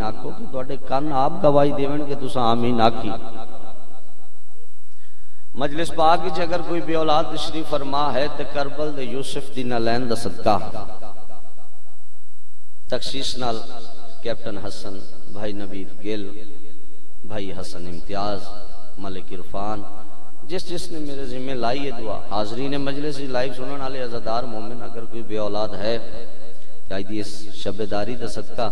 آکو کہ تواڈے کان آپ گواہی دیون کہ تساں آمین آکھی۔ مجلس پاک وچ اگر کوئی بے اولاد تشریف فرما ہے تے کربل دے یوسف دی نالین دا صدقہ تخصیص نال کیپٹن حسن، بھائی نبید گل، بھائی حسن امتیاز، ملک عرفان، جس نے میرے ذمہ لائی ہے دعا، حاضرین مجلس لائیو سنن والے عزادار مومن اگر کوئی بے اولاد ہے کہ اس شبداری دا صدقہ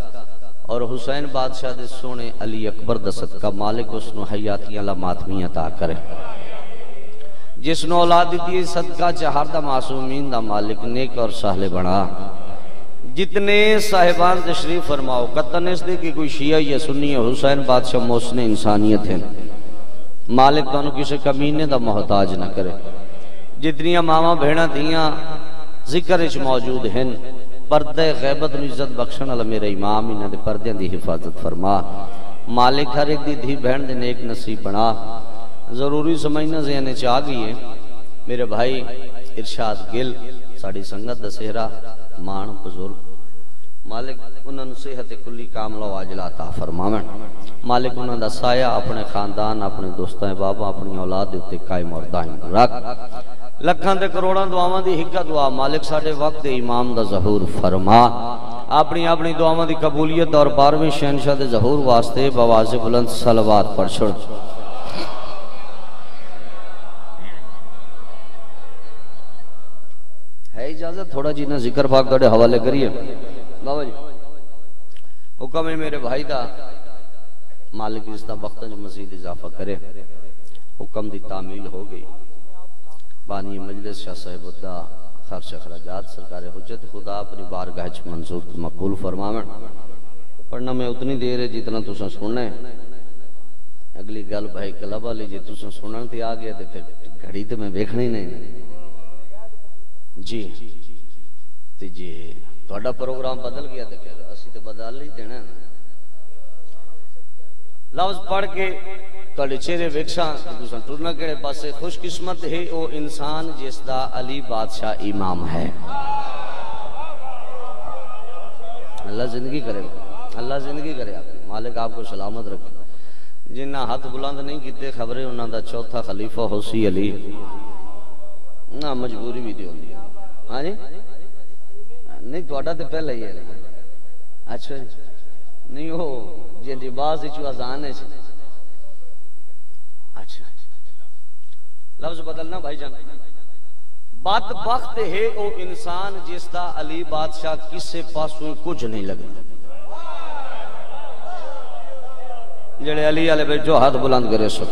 اور حسین بادشاہ دے سونے علی اکبر دا صدقہ مالک اس نو حیاتیاں لماتمی عطا کرے، جس نو اولاد دی صدقہ چہار دا معصومین دا مالک نیک اور سہل بنا۔ جتنے صاحبان تشریف فرماؤ قطن اس دے کہ کوئی شیعہ یا سنی حسین بادشاہ محسن انسانیت ہیں، مالک دونوں کسی کمینے دا محتاج نہ کرے۔ جتنی ماما بھیڑا دیاں ذکر اچ موجود ہیں، پردہ غیبت و عزت بخشن والا میرے امام انہاں دے پردیاں دی حفاظت فرما، مالک ہر ایک دی دھی بہن دے نیک نصیب بنا۔ ضروری سمجھنا ذہن چاہ گئی ہے میرے بھائی ارشاد گل ساڑی سنگت دا سہرا مان بزرگ، مالک انہاں نو صحت کلی کاملہ و عاجلہ عطا فرماویں، مالک انہاں دا سایہ اپنے خاندان، اپنے دوستاں بابا، اپنی اولاد دے اتے قائم اور دائم رکھ۔ لکھاں تے کروڑاں دعاواں دی ہکا دعا مالک ساڈے وقت دے امام دا ظہور فرما، اپنی دعاواں دی قبولیت اور 12ویں شہنشاہ دے ظہور واسطے بآواز بلند صلوات پڑھ چھڑ۔ ہے اجازت تھوڑا جی نہ ذکر پاک توڑے حوالے کریے بابا جی؟ حکم ہے میرے بھائی دا مالک اس دا وقت جو مزید اضافہ کرے، حکم دی تعمیل ہو گئی، بانی مجلس شاہ صاحب دا خرچ اخراجات سرکار حجت خدا اپنی بارگاہ چ منظور مقبول فرماویں۔ پڑھنا میں اتنی دیر ہے جتنا تساں سننا ہے، اگلی گل بھائی کلب والی جی تساں سنن تے آ گیا تے پھر گھڑی تے میں ویکھنی نہیں جی تے جی تہاڈا پروگرام بدل گیا تے پھر اسی تے بدل ہی دینا ہے۔ لفظ پڑھ کے تہاڈے چہرے ویکھاں کہ تساں ٹرنا کیڑے پاسے۔ خوش قسمت ہے او انسان جس دا علی بادشاہ امام ہے۔ اللہ زندگی کرے، اللہ زندگی کرے، مالک آپ کو سلامت رکھے۔ جنہ ہاتھ بلند نہیں کیتے خبریں انہاں دا چوتھا خلیفہ حسی علی نہ مجبوری بھی دی ہوندی ہے۔ ہاں جی نہیں تہاڈا تے پہلے ہی ہے نا؟ اچھا جی نہیں ہو جی لباس وچ اذان ہے، اچھا لفظ بدلنا بھائی جان۔ بدبخت ہے او انسان جس دا علی بادشاہ کسے پاسوں کچھ نہیں لگتا۔ جڑے علی والے بیٹھو ہاتھ بلند کرے سو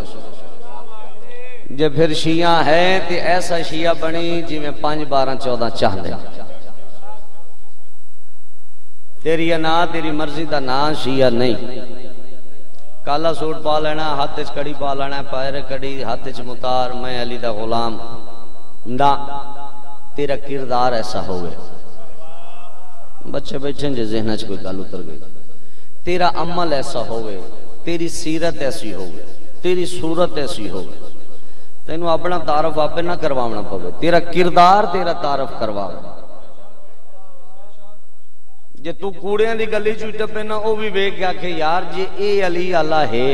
جے پھر شیعہ ہے تے ایسا شیعہ بنی جی میں 5 12 14 چاہندے، تیری انا تیری مرضی دا نا شیعہ نہیں۔ کالا سوٹ پا لینا، ہاتھ چ کڑی پا لینا، پیر کڑی ہاتھ چ متار، میں علی دا غلام نہ، تیرا کردار ایسا ہوئے۔ بچے بیٹھیں جے ذہن چ کوئی گل اتر گئی، تیرا عمل ایسا ہوئے، تیری سیرت ایسی ہوئے، تیری صورت ایسی ہوئے، تینوں اپنا تعارف آپ نہ کروانا پوے، تیرا کردار تیرا تعارف کرواؤ۔ جے تو کوڑیاں دی گلی چ ٹپے نا او بھی ویکھ کے کہ یار جے اے علی اللہ ہے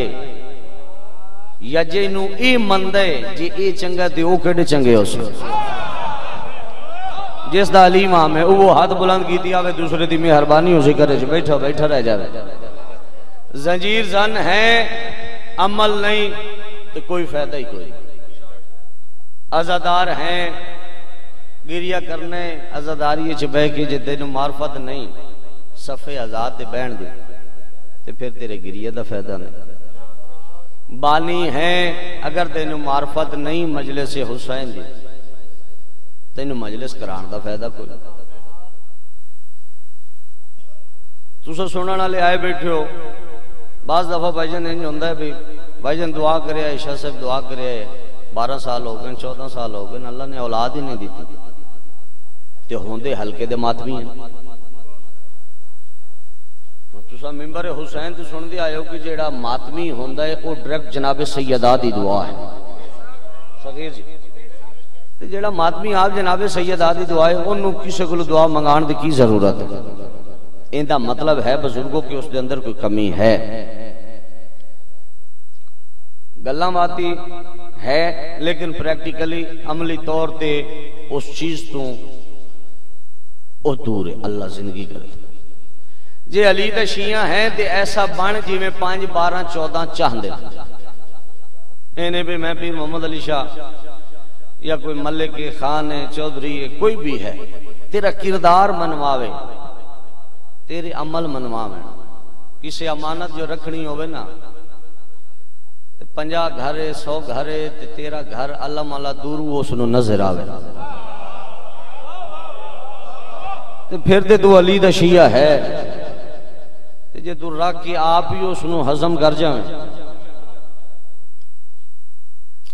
یا جے نو اے مندے جے اے چنگا تے او کیڑے چنگے ہو سکے۔ جس دا علی امام ہے وہ ہاتھ بلند کیتی آوے دوسرے دی مہربانی ہو ذکر وچ بیٹھا رہ جاوے۔ زنجیر زن ہے عمل نہیں تو کوئی فائدہ ہی کوئی۔ عزادار ہیں گریہ کرنے عزاداری چ بہ کے جے تینوں معرفت نہیں صفے آزاد تے بہن دی تے پھر تیرے گریہ دا فائدہ نہیں۔ بانی ہیں اگر تینوں معرفت نہیں مجلس حسین دی تینوں مجلس کران دا فائدہ کوئی۔ تساں سنن والے آئے بیٹھے ہو، بعض دفعہ بھائی جان انج ہوندا ہے بھی بھائی جان دعا کرے عائشہ صاحب دعا کرے 12 سال ہو گئے 14 سال ہو گئے اللہ نے اولاد ہی نہیں دیتی تے ہوندے ہلکے دے ماتمی ہیں۔ تساں ممبر حسین تے سن دے آئے ہو کہ جیڑا ماتمی ہوندا ہے او ڈائریکٹ جناب سیدہ دی دعا ہے۔ صغیر جی تے جیڑا ماتمی آپ جناب سیدہ دی دعا ہے اونوں کسے کول دعا منگان دی کی ضرورت ہے؟ ان دا مطلب ہے بزرگوں کی اس دے اندر کوئی کمی ہے. گلاں باتی ہے لیکن پریکٹیکلی عملی طور تے اس چیز تو او دور ہے. اللہ زندگی کرے. جے علی دے شیعہ ہیں تے ایسا بن جی میں 5 12 14 چاہندے انہیں بھی میں پیر محمد علی شاہ یا کوئی ملک خان ہے چودھری ہے کوئی بھی ہے تیرا کردار منواوے تیرے عمل منواوے. کسی امانت جو رکھنی ہوئے نا 50 گھر 100 گھر تیرا گھر اللہ مالا دور اس نو نظر آوے پھر تے تو علی دا شیعہ ہے جے تو رکھ کے آپ ہی اس نو ہضم کر جائیں.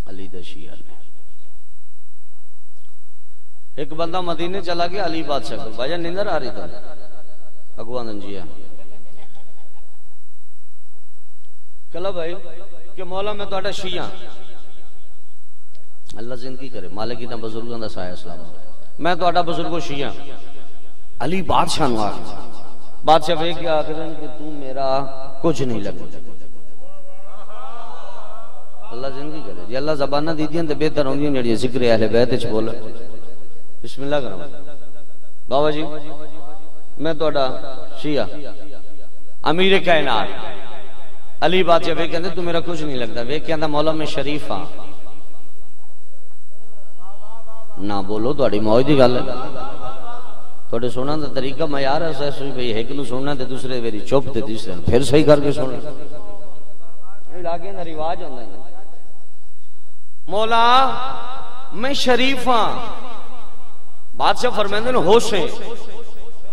علی دا شیعہ نے ایک بندہ مدینے چلا گیا علی بادشاہ کو بھائی نیندر آ رہی تھا اگوان جی کلا بھائی کہ مولا میں تو اٹھا شیعہ اللہ زندگی کرے مالکی نہ بزرگوں دا سایہ اسلام میں تو اٹھا بزرگوں شیعہ علی بادشاہ نو آگا بادشاہ بھائی کیا آگا کہ تو میرا کچھ نہیں لگا اللہ زندگی کرے جی اللہ زبانہ دی دیں تے بہتر ہوں گی جی ذکر اہل بیت چھ بولا بسم اللہ کرم بابا جی میں تو اٹھا شیعہ امیر کائنات علی بادشاہ وہ کہتے تو میرا کچھ نہیں لگتا وہ کہتا مولا میں شریف ہاں نہ بولو تو اڑی موج دی گل ہے تھوڑے سننا دا طریقہ معیار ہے سوئی بھئی ایک نو سننا تے دوسرے میری چپ تے تیسرے پھر صحیح کر کے سننا علاقے دا رواج ہوتا ہے مولا میں شریف ہاں بادشاہ فرمائندے نے ہوش ہے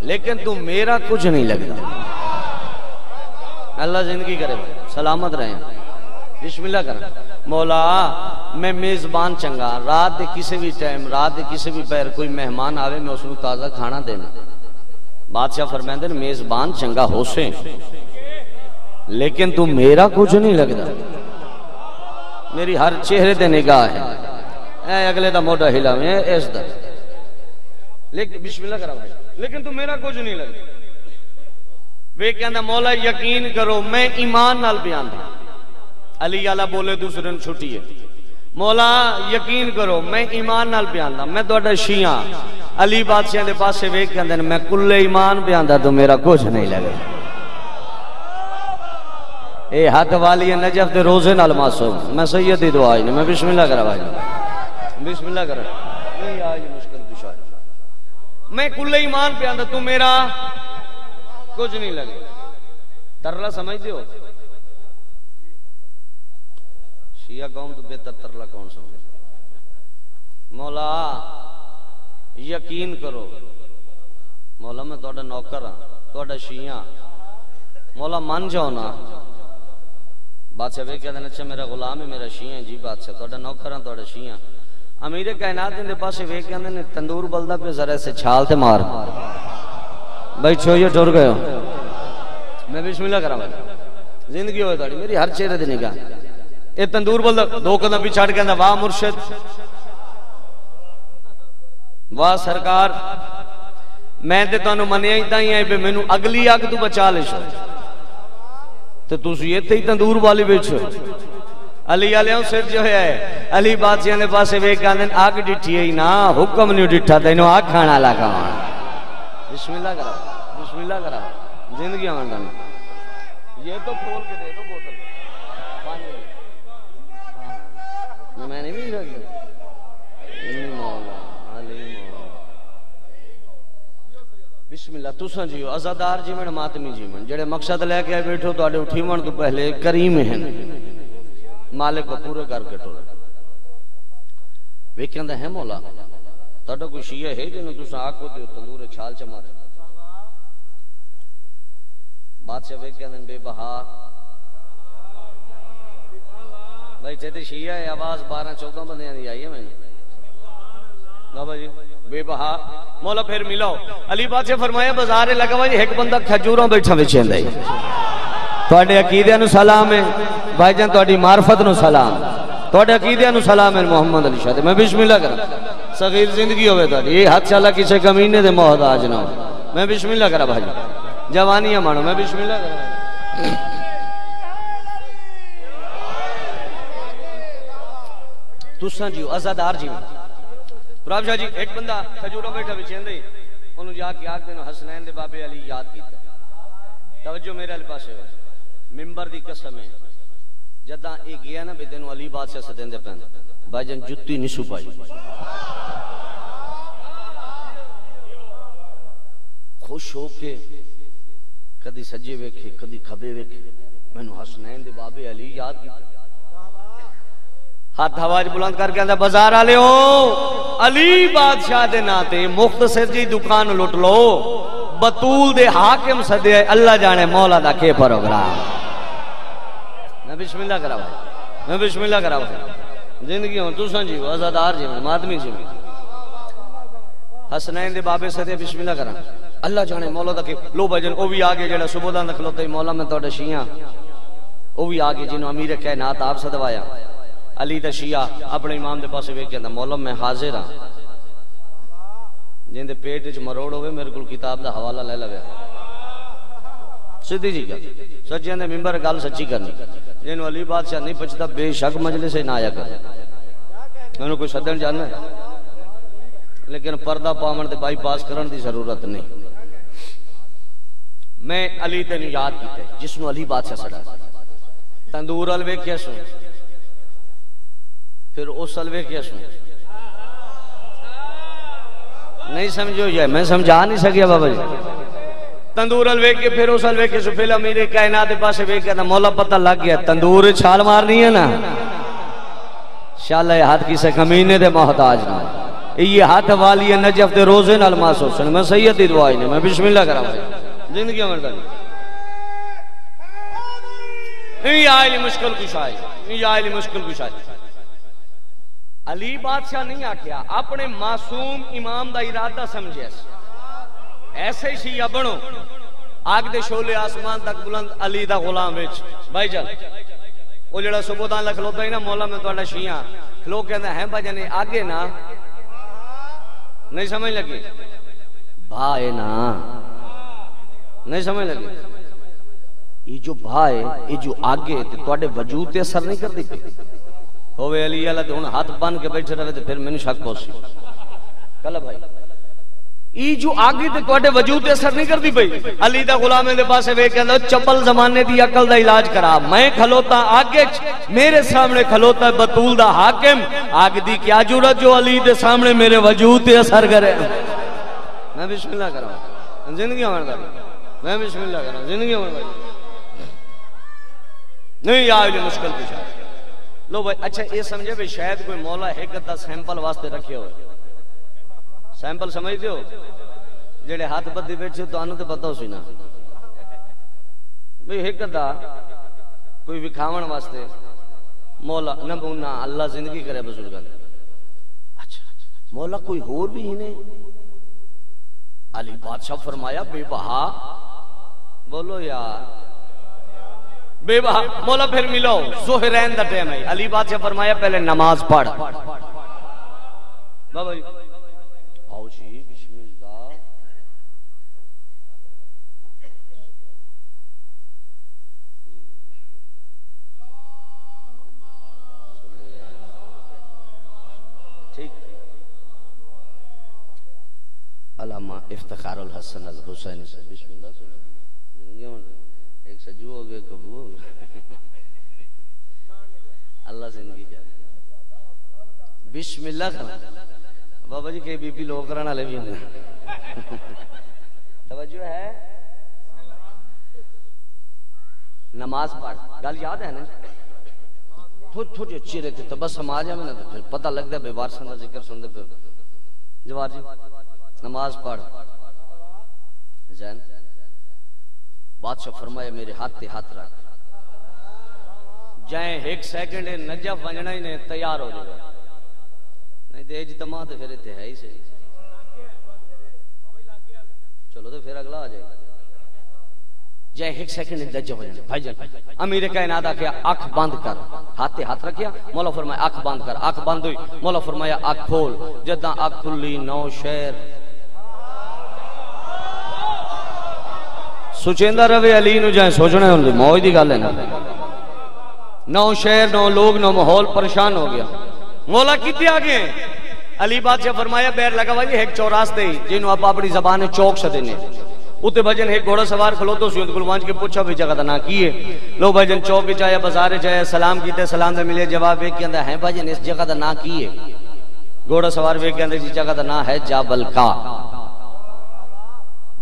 لیکن تو میرا کچھ نہیں لگتا اللہ زندگی کرے سلامت رہے بسم اللہ کریں مولا میں میزبان چنگا رات دے کسی بھی ٹائم رات دے کسی بھی پیر کوئی مہمان آوے میں اس کو تازہ کھانا دینا بادشاہ فرمائندے نے میزبان چنگا ہو سے لیکن تو میرا کچھ نہیں لگتا میری ہر چہرے تے نگاہ ہے اے اگلے دا موٹا ہلا میں ایس دا لیکن بسم اللہ کرا بھائی لیکن تو میرا کچھ نہیں لگتا وہ کہندا مولا یقین کرو میں ایمان نال بیان دا علی آلہ بولے دوسرے نے چھٹی ہے مولا یقین کرو میں ایمان نال بیان دا میں توڑا شیعہ علی بادشاہ دے پاسے وہ کہندا میں کل ایمان بیان دا تو میرا کچھ نہیں لگے اے ہاتھ والی نجف دے روزے نال معصوم میں سیدی دعائی نے میں بسم اللہ کرا بھائی بسم اللہ کرا نہیں آج مشکل کشا میں کل ایمان بیان دا تو میرا کچھ نہیں لگے ترلا سمجھ دیو شیعہ قوم تو بہتر ترلا کون سمجھ مولا یقین کرو مولا میں توڑا نوکر ہاں توڑا شیعہ مولا مان جاؤ نا بادشاہ بے کہتے ہیں اچھا میرا غلام ہے میرا شیعہ جی بادشاہ توڑا نوکر ہاں توڑا شیعہ امیر کائنات دے پاسے بے کہتے ہیں تندور بلدہ پہ ذرا سے چھال تے مار بھائی چھوئیے ٹور گئے ہو میں بسم اللہ کرا بھائی زندگی ہوئے تھوڑی میری ہر چہرے دے نگاہ اے تندور بلدہ دو قدم بھی چھاڑ کے اندھا واہ مرشد واہ سرکار میں تے تو انہوں منیا ہی تاہی آئے پہ میں نو اگلی آگ تو بچا لے شو تو تُسی یہ تھی تندور والی بیچو علی علیہوں سر جو ہے علی بادشاہ نے پاسے بے کہاندن آگ ڈٹھی ہے ہی نا حکم نہیں ڈٹھا تھا انہوں آگ کھانا لگا بسم اللہ کرا بسم اللہ کرا زندگی آماندہ یہ تو کھول کے دے دو بوتل میں نہیں بھی رکھتا مولا علی مولا بسم اللہ تُساں جیو ازادار جیمن ماتمی جیمن جڑے مقصد لے کے آئے بیٹھو تو آڑے اٹھیمن تو پہلے کریم ہیں مالک کو پورے کر کے ٹھو ویکھیں ہے مولا تاڑا کوئی شیعہ ہے جنہوں تُساں آکو دیو تندور چھال چمارے بادشاہ ویکھیں بے بہا بھائی چہتے شیعہ ہے آواز 12-14 بندیاں دی آئی ہے میں نے بابا جی بے بہا مولا پھر ملاو علی بادشاہ فرمایا بازارے لگا بھائی ایک بندہ کھجوروں بیٹھا بچھیں دائی توڑے عقیدہ نو سلام ہے بھائی جان توڑی معرفت نو سلام توڑے عقیدہ نو سلام ہے محمد علی شاہ میں بسم اللہ کرا صغیر زندگی ہوئے توڑی یہ حد چالا کسے کمینے دے محتاج نہ ہو میں بسم اللہ کرا بھائی جوانیاں مانو میں بسم اللہ کرا تساں جیو ازادار جیو پراب شاہ جی ایک بندہ کھجوروں بیٹھا بچیندے انہوں جا کے آگ دینو حسنین دے بابے علی یاد کیتا توجہ میرے علی پاسے ہوئے ممبر دی قسم ہے جداں اے گیا نا بے دینو علی بادشاہ سدین دے پہن بھائی جان جتی نہیں سو پائی خوش ہو کے کدی سجے ویکھے کدی کھبے ویکھے میں نو حسنین دے بابے علی یاد کیتا ہاتھ آواز بلند کر کے اندر بازار آلے ہو علی بادشاہ دے ناتے مختصر جی دکان لٹ لو بطول دے حاکم صدے اللہ جانے مولا دا کے پروگرام میں بسم اللہ کرا بھائی میں بسم اللہ کرا بھائی زندگی ہوں تو سنجی ازادار جی میں مادمی جی میں حسنین دے بابے صدے بسم اللہ کرا اللہ جانے مولا دا کے لو بھجن او بھی آگے جڑا صبح دا نکلوتا ہی مولا میں توڑے شیعہ او بھی آگے جنہوں امیر کائنات آپ صدوایا علی دا شیعہ اپنے امام دے پاسے ویک کہندا مولا میں حاضر ہاں جن دے پیٹ وچ مروڑ ہوئے میرے کول کتاب دا حوالہ لے لویا سیدھی جی کیا سچیاں دے ممبر گل سچی کرنی جن علی بادشاہ نہیں پچھتا بے شک مجلس نہ آیا کر انہوں کوئی صدن جاننا ہے لیکن پردہ پامن دے بائی پاس کرن دی ضرورت نہیں میں علی تے یاد کیتے جس نو علی بادشاہ سڑا تندور الوے کیا سن پھر اس سلوے کیا سن نہیں سمجھو یہ میں سمجھا نہیں سکیا بابا جی تندور الوے کے پھر اس الوے کے سفیل امیر کائنات پاسے وے کہتا مولا پتہ لگ گیا تندور چھال مارنی ہے نا شاللہ یہ ہاتھ کسے کمینے دے محتاج نہ یہ ہاتھ والی نجف دے روزے نال محسوس میں سیدی دعائی نہیں میں بسم اللہ کرا بھائی زندگی مردا نہیں یہ آئلی مشکل کشائی یہ آئلی مشکل کشائی علی بادشاہ نہیں آکیا اپنے معصوم امام دا ارادہ سمجھے ایسے شیعہ بنو آگ دے شولے آسمان تک بلند علی دا غلام ویچ بھائی جل وہ جڑا صبح دان لکھ لوتا ہی نا مولا میں توڑا شیعہ لوگ کہتے ہیں بھائی جانے آگے نا نہیں سمجھ لگی بھائے نا نہیں سمجھ لگی یہ جو بھائے یہ جو آگے توڑے وجود تے اثر نہیں کر دی پہ ہوئے علی اللہ تے انہوں ہاتھ بان کے بیٹھے رہے تے پھر میں نے شک پوسی کلا بھائی ای جو آگے تے توڑے وجود تے اثر نہیں کر دی بھئی علی دا غلامے دے پاسے وے کہ چپل زمانے دی عقل دا علاج کرا میں کھلوتا آگے میرے سامنے کھلوتا بطول دا حاکم آگے دی کیا جورت جو علی دے سامنے میرے وجود تے اثر کرے میں بسم اللہ کرا زندگی ہمارا داری میں بسم اللہ کرا زندگی ہمارا داری نہیں یہ آئے مشکل کچھ ہے لو بھائی اچھا یہ سمجھے بھی شاید کوئی مولا ایک دا سیمپل واسطے رکھے ہوئے سیمپل سمجھتے ہو جڑے ہاتھ بدی بیٹھے تو آنو تے پتہ ہو سی نا بھئی ایک دا کوئی وکھاون واسطے مولا نمونہ اللہ زندگی کرے بزرگاں اچھا مولا کوئی اور بھی ہی نہیں علی بادشاہ فرمایا بے بہا بولو یار بے بہا مولا پھر ملو زہرین دا ٹائم ہے علی بادشاہ فرمایا پہلے نماز پڑھ بابا جی آؤ جی بسم اللہ ٹھیک علامہ افتخار الحسن الحسین سے بسم اللہ ایک سجو ہو گئے کبو ہو گئے اللہ زندگی کیا بسم اللہ کرنا بابا جی کئی بی پی لو کرانا لے بھی ہوں گے توجہ ہے نماز پڑھ گل یاد ہے نا تھوڑی اچھی رہتی تو بس ہم آ جائیں نا تو پھر پتہ لگ دے بے بار سندہ ذکر سن دے پھر جوار جی نماز پڑھ زین بادشاہ فرمایا میرے ہاتھ تے ہاتھ رکھ جائیں ایک سیکنڈ نجف ونجنا ہی نے تیار ہو جائے نہیں تو اجتماع تو پھر اتنے ہے ہی سے چلو تو پھر اگلا آ جائے جائیں ایک سیکنڈ نجف ونجنا بھائی جان امیر کائنات آکھیا آنکھ بند کر ہاتھ تے ہاتھ رکھیا مولا فرمایا آنکھ بند کر آنکھ بند ہوئی مولا فرمایا آنکھ کھول جداں آنکھ کھلی نو شہر سوچیندہ روے علی نو جائیں سوچنا ہے موج دی گل ہے نا نو شہر نو لوگ نو ماحول پریشان ہو گیا مولا کتے آگے ہیں علی بادشاہ فرمایا بیر لگا بھائی ایک چوراستے ہی جنہوں آپ اپنی زبان چوک سدنے اتے بھجن ایک گھوڑا سوار کھلوتو سی گل وانچ کے پوچھا بھی جگہ نہ کیے لو بھجن چوک چاہے بازار چاہے سلام کیتے سلام دے ملے جواب ایک کہندا ہے بھجن اس جگہ دا نہ کیے گھوڑا سوار ویکھ کہندا جی جگہ دا نہ ہے جبل کا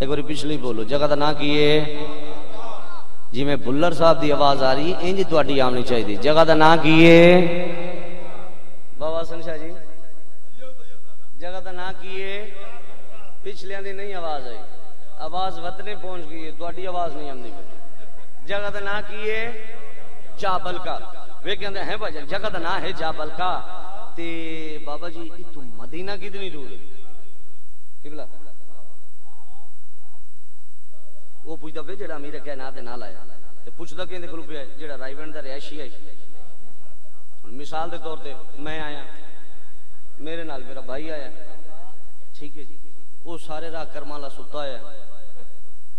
ایک بار پچھلی بولو جگہ دا نہ کیے جی میں بلر صاحب دی آواز آ رہی انج تہاڈی آمنی چاہیے جگہ دا نہ کیے بابا حسن شاہ جی جگہ دا نہ کیے پچھلیاں دی نہیں آواز آئی آواز وطنے پہنچ گئی ہے تہاڈی آواز نہیں آندی جگہ دا نہ کیے جابل کا وہ کہندے ہیں بھائی جگہ دا نہ ہے جابل کا تے بابا جی تو مدینہ کتنی دور ہے قبلہ وہ پوچھتا پہ جڑا امیر کائنات دے نال آیا تے پوچھدا کہندے کولوں پیا جڑا رائیونڈ دا رہائشی ہے مثال دے طور تے میں آیا میرے نال میرا بھائی آیا ٹھیک ہے جی وہ سارے راہ کرمالا ستا ہے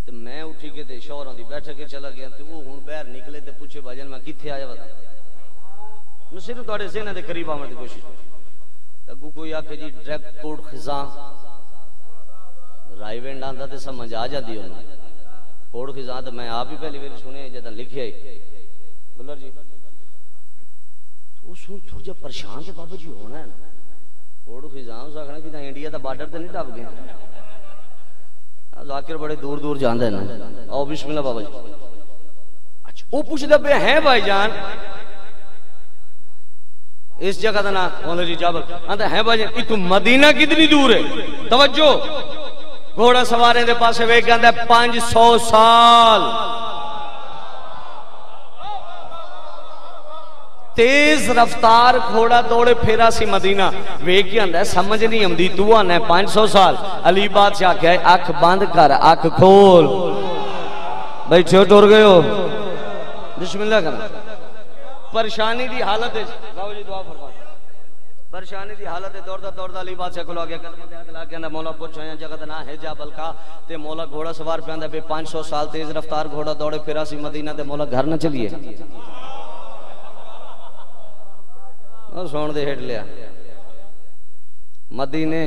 تے میں اٹھی کے تے شوہراں دی بیٹھ کے چلا گیا تے وہ ہن باہر نکلے تے پوچھے بھائی جان میں کتھے آیا بتا میں صرف تواڈے ذہن دے قریب آون دی کوشش اگوں کوئی آکھے جی ڈائریکٹ کوٹ خزاں رائیونڈ آندا تے سمجھ آ جاندی اونوں کوٹ خزاں تے میں آپ ہی پہلی بار سنے جداں لکھیا ہے بلر جی وہ سن تھوڑا جا پریشان تے بابا جی ہونا ہے نا کوٹ خزاں اس آکھنا کہ انڈیا دا بارڈر تے نہیں ٹپ گیا ذاکر بڑے دور دور جاندا ہے نا آؤ بسم اللہ بابا جی اچھا وہ پوچھدا پہ ہیں بھائی جان اس جگہ دا نام مولا جی جابل آندا ہے بھائی جان تو مدینہ کتنی دور ہے توجہ گھوڑا سوارے دے پاسے ویکھ کے آندا 500 سال تیز رفتار گھوڑا دوڑے پھیرا سی مدینہ ویکھ کے آندا سمجھ نہیں آندی تو آنا ہے 500 سال علی بادشاہ کہے اکھ بند کر اکھ کھول بیٹھو ٹر گئے ہو بسم اللہ کرنا پریشانی دی حالت ہے بابا جی دعا فرما پریشانی دی حالت ہے دوڑدا علی بادشاہ کولو گیا قدم تے ہاتھ لا کے اندا مولا پوچھا ہے جگہ دا نام ہے جبل کا تے مولا گھوڑا سوار پہ آندا بے 500 سال تیز رفتار گھوڑا دوڑے پھرا سی مدینہ تے مولا گھر نہ چلیے اور سون دے ہٹ لیا مدینے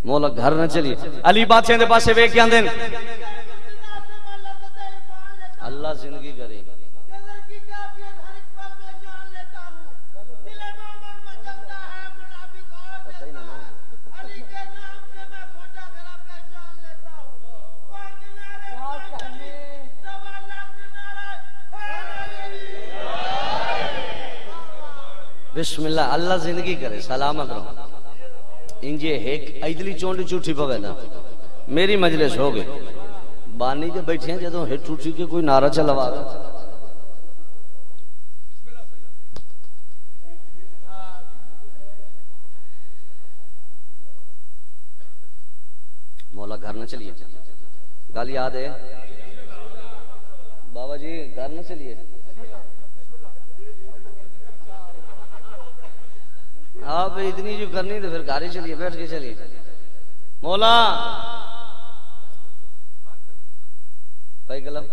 مولا گھر نہ چلیے علی بادشاہ دے پاسے ویکھ کے آندے اللہ زندگی کرے بسم اللہ اللہ زندگی کرے سلامت رہو انجے ایک ایدلی چونڈی چوٹھی پوے نا میری مجلس ہو گئی بانی جب بیٹھے ہیں جدوں ہٹ ٹوٹی کے کوئی نعرہ چلوا رہا مولا گھر نہ چلیے گل یاد ہے بابا جی گھر نہ چلیے آپ اتنی جو کرنی تو پھر گاڑی چلیے بیٹھ کے چلیے مولا بھائی کلم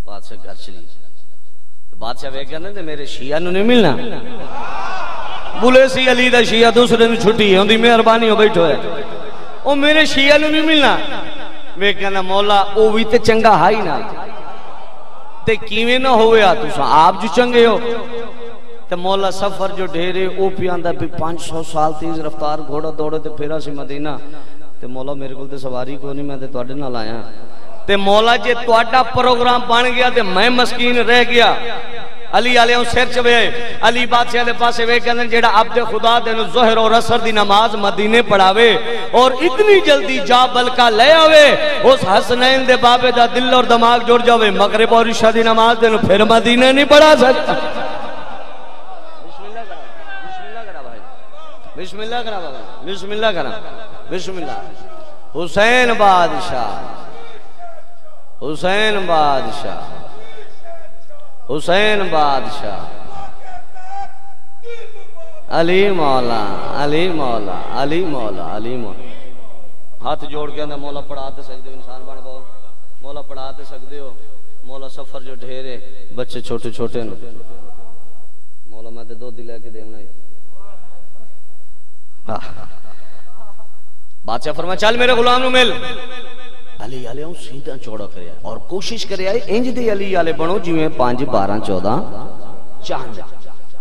بادشاہ گھر چلیے بادشاہ وہ کہنے میرے شیعہ نو نہیں ملنا بولے سی علی دا شیعہ دوسرے نو چھٹی ہے ان دی مہربانی ہو بیٹھو ہے او میرے شیعہ نو نہیں ملنا وہ کہنا مولا او بھی تے چنگا ہائی نا تے کیویں نہ ہوئے آ تساں آپ جو چنگے ہو تے مولا سفر جو ڈھیرے او پی آندا بھی 500 سال تیز رفتار گھوڑا دوڑے تے پھیرا سی مدینہ تے مولا میرے کول تے سواری کو نہیں میں تے تواڈے نال آیا تے مولا جے تواڈا پروگرام بن گیا تے میں مسکین رہ گیا علی علیہ سر چوے علی بادشاہ دے پاسے وے کہندے جیڑا عبد خدا دے نو ظہر اور عصر دی نماز مدینے پڑھاوے اور اتنی جلدی جا بلکا لے آوے اس حسنین دے بابے دا دل اور دماغ جڑ جاوے مغرب اور عشاء دی نماز دے نو پھر مدینے نہیں پڑھا سکتا بسم اللہ کرا بابا بسم اللہ کرا بسم اللہ حسین بادشاہ حسین بادشاہ حسین بادشاہ علی مولا علی مولا علی مولا علی مولا ہاتھ جوڑ کے اندر مولا پڑھا تے سجدے انسان بن باؤ مولا پڑھا دے سکتے ہو مولا سفر جو ڈھیرے بچے چھوٹے چھوٹے مولا میں تے دو دلے کے دیونا ہے بادشاہ فرمایا چل میرے غلام نو مل علی علی ہوں سیدھا چوڑا کرے اور کوشش کرے آئے انج دے علی علی بنو جی میں 5 12 14 چاند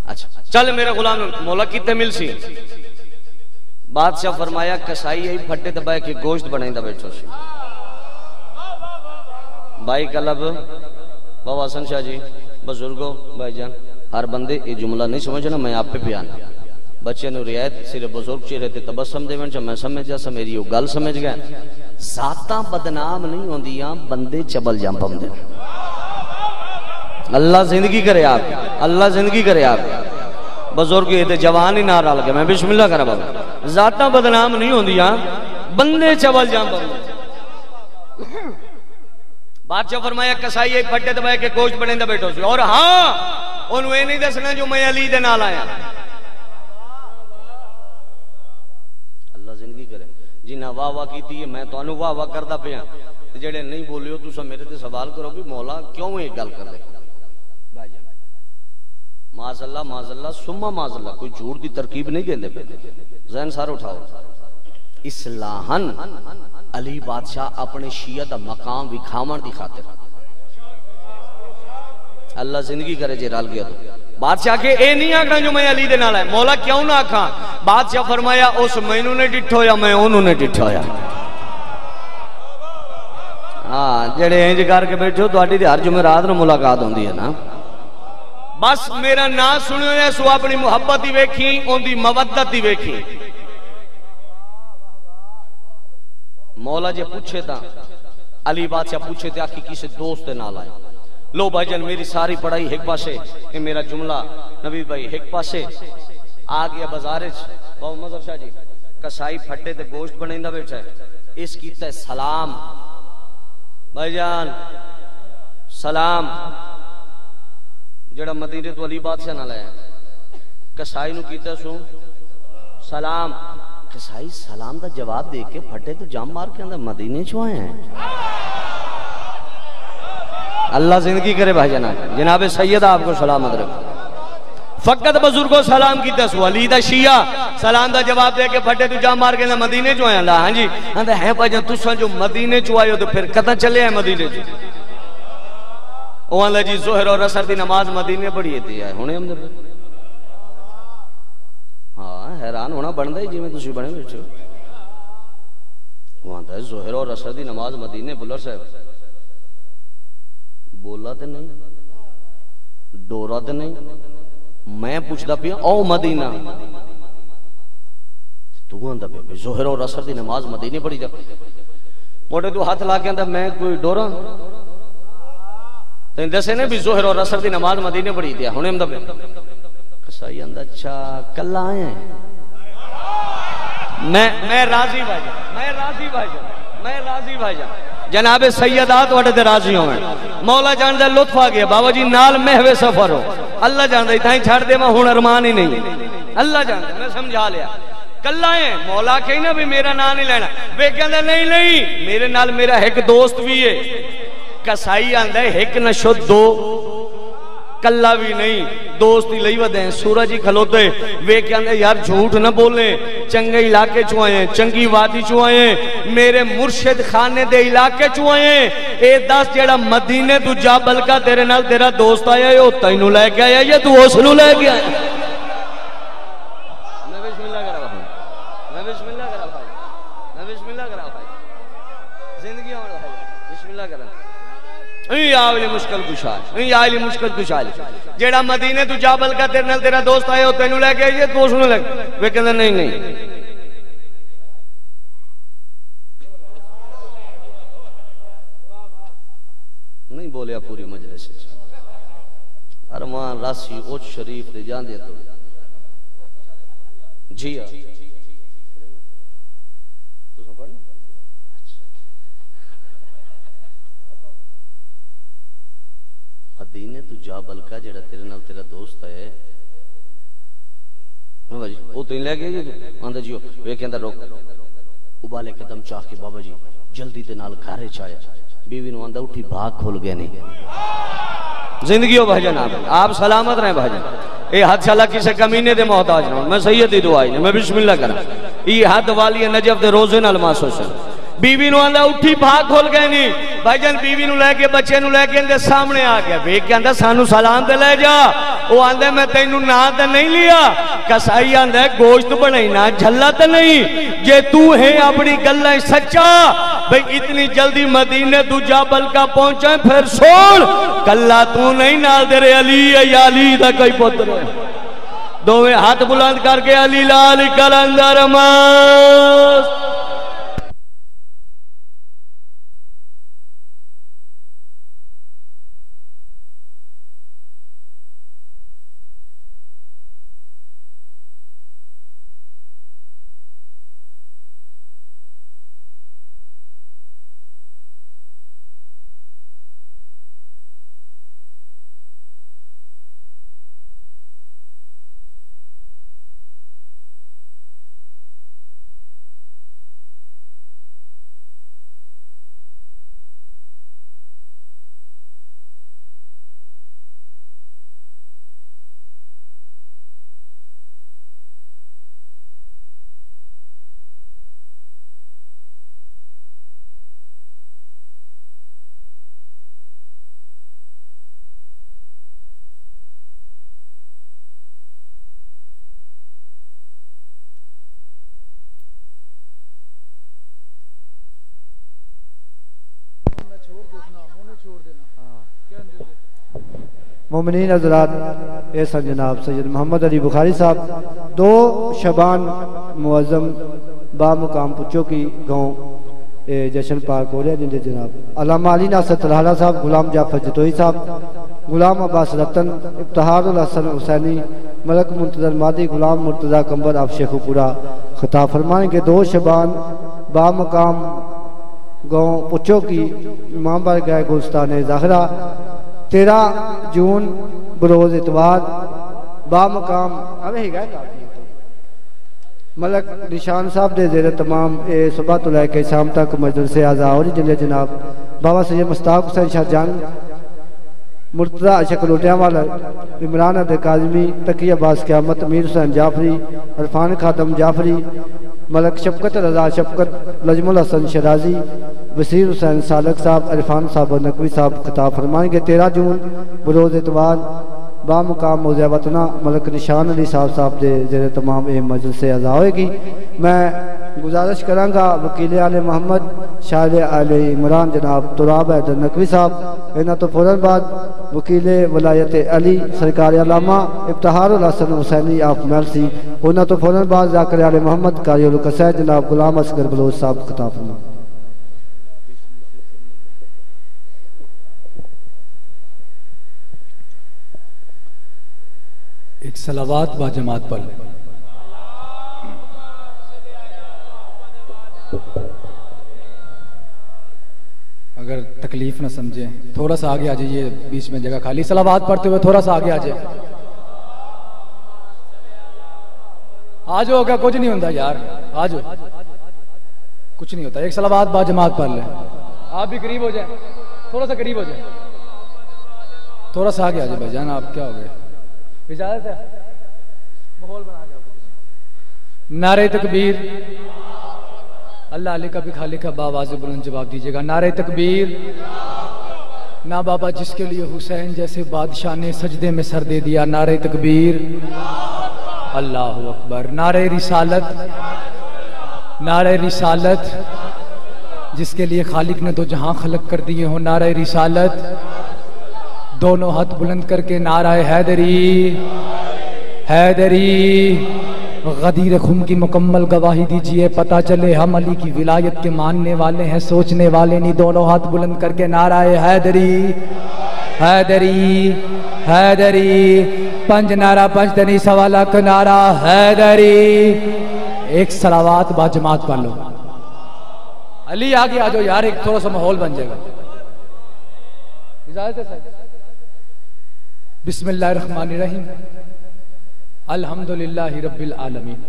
اچھا چل میرے غلام نو مولا کیتے مل سی بادشاہ فرمایا کسائی ہے پھٹے دبائے کے گوشت بنائیں دا بیٹھو سی بھائی کلب بابا حسن شاہ جی بزرگوں بھائی جان ہر بندے یہ جملہ نہیں سمجھنا میں آپ پہ پیانا بچے نے رعایت صرف بزرگ چہرے تے تبسم دے ون میں سمجھ جا میری وہ گل سمجھ گیا ذاتاں بدنام نہیں ہوندیاں بندے چبل جام پوندے اللہ زندگی کرے آپ اللہ زندگی کرے آپ بزرگ یہ تے جوان ہی نہ رل گئے میں بسم اللہ کرا بابا ذاتاں بدنام نہیں ہوندیاں بندے چبل جام پوندے بادشاہ فرمایا کسائی ایک پھٹے دبائے کے گوشت بنے دا بیٹھو سی اور ہاں انہوں یہ نہیں دسنا جو میں علی دے نال آیا اللہ زندگی کرے جنہ واہ واہ کیتی ہے میں تو انہوں واہ واہ کردہ پہ ہیں جڑے نہیں بولیو تو سب میرے تے سوال کرو بھی مولا کیوں ایک گل کر دے معاذ اللہ سمہ معاذ اللہ کوئی جھوٹ دی ترکیب نہیں گیندے پہ ذہن سار اٹھاؤ اصلاحاً علی بادشاہ اپنے شیعہ دا مقام وکھاون دی خاطر اللہ زندگی کرے جے رال گیا تو بادشاہ کے اے نہیں آکھنا جو میں علی دے نال ہے مولا کیوں نہ آکھاں بادشاہ فرمایا اس مینوں نے ڈٹھو یا میں انہوں نے ڈٹھو یا ہاں جڑے انج کر کے بیٹھو تہاڈی تے ہر جمعرات نوں ملاقات ہوندی ہے نا بس میرا نام سنیو یا سو اپنی محبت ہی ویکھی اون دی مودت ہی ویکھی مولا جے پوچھے تھا علی بادشاہ پوچھے تھے آخی کسی دوست نال آئے لو بھائی جان میری ساری پڑھائی ایک پاسے یہ میرا جملہ نبی بھائی ایک پاسے آ گیا بازارچ بابا مظہر شاہ جی کسائی پھٹے تے گوشت بنائندہ بیٹھا ہے اس کیتا ہے سلام بھائی جان سلام جڑا مدینے تو علی بادشاہ نال آیا کسائی نو کیتا سو سلام کسائی سلام دا جواب دے کے پھٹے تو جام مار کے اندر مدینے چھوائے ہیں اللہ زندگی کرے بھائی جناب جناب سید آپ کو سلامت رکھو فقط بزرگوں سلام کی تسو علی دا شیعہ سلام دا جواب دے کے پھٹے تو جام مار کے اندر مدینے چھوائے ہیں ہاں جی اندر ہیں بھائی جان تُساں جو مدینے چھوائے ہو تو پھر کتنا چلے ہیں مدینے چھوائے اوہ اللہ جی ظہر اور عصر دی نماز مدینے پڑھی تھی ہے ہونے ہم نے ہاں حیران ہونا بنتا ہے جی میں تسی بنے بیٹھے ہو وہاں ہے ظہر اور عصر دی نماز مدینے بلر صاحب بولا تے نہیں ڈورا تے نہیں میں پوچھتا پیا او مدینہ تو آندا پیا ظہر اور عصر دی نماز مدینے پڑھی جا موٹے تو ہاتھ لا کے آندا میں کوئی ڈورا تو دسے نے بھی ظہر اور عصر دی نماز مدینے پڑھی دیا ہونے ہم پیا کسائی اندر اچھا کل آئے ہیں میں راضی بھائی جان میں راضی بھائی جان میں راضی بھائی جان جناب سیدات وڈے دے راضی ہوئے مولا جان دے لطف آ گیا بابا جی نال محوے سفر ہو اللہ جان دے تائیں چھڑ دے میں ہن ارمان ہی نہیں اللہ جان دے میں سمجھا لیا کل آئے مولا کہنا بھی میرا نام نہیں لینا وہ کہندا نہیں نہیں میرے نال میرا ایک دوست بھی ہے کسائی آندا ہے ایک نشو دو کلا بھی نہیں دوستی لئی ودیں سورج ہی کھلوتے وہ کہندے یار جھوٹ نہ بولیں چنگے علاقے چوائیں چنگی وادی چوائیں میرے مرشد خانے دے علاقے چوائیں اے دس جیڑا مدینے تو جا بلکہ تیرے نال تیرا دوست آیا ہے او تینوں لے کے آیا یا تو اس نو لے کے آیا میں بسم اللہ کرا بھائی میں بسم اللہ کرا بھائی میں بسم اللہ کرا بھائی زندگی ہمارا بھائی بسم اللہ کرا این آولی مشکل کشال این آولی مشکل کشال جیڑا مدینے تو جا بلکہ تیرے نال تیرا دوست آیا ہو تینوں لے کے آئیے تو اس نے لے وہ کہتا نہیں نہیں نہیں بولیا پوری مجلس ارمان راسی اوچ شریف دے جان دیا تو جی مدینے تو جا بلکہ جڑا تیرے نال تیرا دوست ہے وہ تین لے گئے آندہ جیو وہ کہندہ روک ابالے قدم چاہ کے بابا جی جلدی دے نال گھارے چاہے بیوی نو آندا اٹھی بھاگ کھول گئے نہیں زندگی ہو بھائی جان آپ سلامت رہیں بھائی جان اے حد شاء اللہ کسے کمینے دے محتاج نہ میں سیدی دعائی نے میں بسم اللہ کرا یہ حد والی نجف دے روزے نال ماسو سے بیوی نو آندا اٹھی بھاگ کھول گئے نہیں بھائی جان بیوی نو لے کے بچے نو لے کے اندے سامنے آ گیا بیک کے اندے سانو سلام دے لے جا وہ آندے میں تینو نہ تے نہیں لیا کسائی آندے گوشت بنائی نہ جھلا تے نہیں جے تو ہے اپنی گلہ سچا بھئی اتنی جلدی مدینے تو جابل کا پہنچائیں پھر سوڑ کلہ تو نہیں نال دے رے علی یا علی دا کوئی پتر ہے دوویں ہاتھ بلند کر کے علی لال کلندر مست مومنین حضرات احسن جناب سید محمد علی بخاری صاحب 2 شبان معظم با مقام پچو کی گاؤں جشن پاک ہو رہے ہیں جناب علامہ علی ناصر طلحہ صاحب غلام جعفر جتوئی صاحب غلام عباس رتن ابتہار الحسن حسینی ملک منتظر مادی غلام مرتضی کمبر آپ شیخ پورا خطاب فرمائیں کہ 2 شبان با مقام گاؤں پچو کی امام بارگاہ گلستان ظاہرہ 13 جون بروز اتوار با مقام ملک نشان صاحب دے زیر تمام صبح تو لے کے شام تک مجلس اعزا اور جناب بابا سید مشتاق حسین شاہ جنگ مرتضی اشک لوٹیاں والا عمران عبد کاظمی تقی عباس قیامت امیر حسین جعفری عرفان خاتم جعفری ملک شفقت رضا شفقت لجم الحسن شرازی وسیر حسین سالک صاحب عرفان صاحب نقوی صاحب خطاب فرمائیں گے 13 جون بروز اتوار با مقام موضع وطنہ ملک نشان علی صاحب دے زیر تمام مجلس سے اعزا ہوئے گی میں گزارش کروں گا وکیل آل محمد شاعر آل عمران جناب تراب حیدر نقوی صاحب انہاں تو فوراً بعد وکیل ولایت علی سرکار علامہ ابتہار الحسن حسینی آف مرسی انہاں تو فوراً بعد ذاکر آل محمد قاری القصید جناب غلام اصغر بلوچ صاحب خطاب فرمائیں ایک صلوات با جماعت پڑھ لیں اگر تکلیف نہ سمجھیں تھوڑا سا آگے آ جائیے بیچ میں جگہ خالی صلوات پڑھتے ہوئے تھوڑا سا آگے آ جائے آ جاؤ کیا کچھ نہیں ہوتا یار آ جاؤ کچھ نہیں ہوتا ایک صلوات با جماعت پڑھ لیں آپ بھی قریب ہو جائیں تھوڑا سا قریب ہو جائیں تھوڑا سا آگے آ جائے بھائی جان آپ کیا ہو گئے اجازت ہے ماحول بنا دیا نعرہ تکبیر اللہ علی کا بھی خالق ہے باواز بلند جواب دیجئے گا نعرہ تکبیر نا بابا جس کے لیے حسین جیسے بادشاہ نے سجدے میں سر دے دیا نعرہ تکبیر اللہ اکبر نعرہ رسالت جس کے لیے خالق نے تو جہاں خلق کر دیے ہوں نعرہ رسالت دونوں ہاتھ بلند کر کے نعرہ حیدری غدیر خم کی مکمل گواہی دیجئے پتہ چلے ہم علی کی ولایت کے ماننے والے ہیں سوچنے والے نہیں دونوں ہاتھ بلند کر کے نعرہ حیدری پنج نعرہ پنج تنی سوالک نعرہ حیدری ایک صلوات با جماعت پڑھ لو علی آگے آ جاؤ یار ایک تھوڑا سا ماحول بن جائے گا اجازت ہے صاحب بسم اللہ الرحمن الرحیم الحمدللہ رب العالمین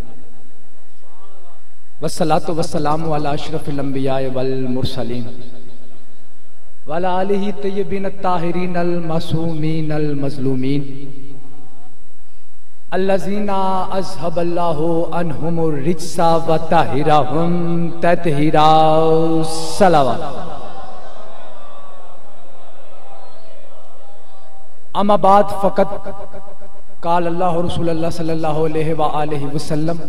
والصلاة والسلام علی اشرف الانبیاء والمرسلین وعلی آلہ طیبین الطاہرین المعصومین المظلومین الذین اذھب اللہ عنہم الرجس وطہرہم تطہیرا صلوات. اما بعد فقط قال اللہ رسول اللہ صلی اللہ علیہ وآلہ وسلم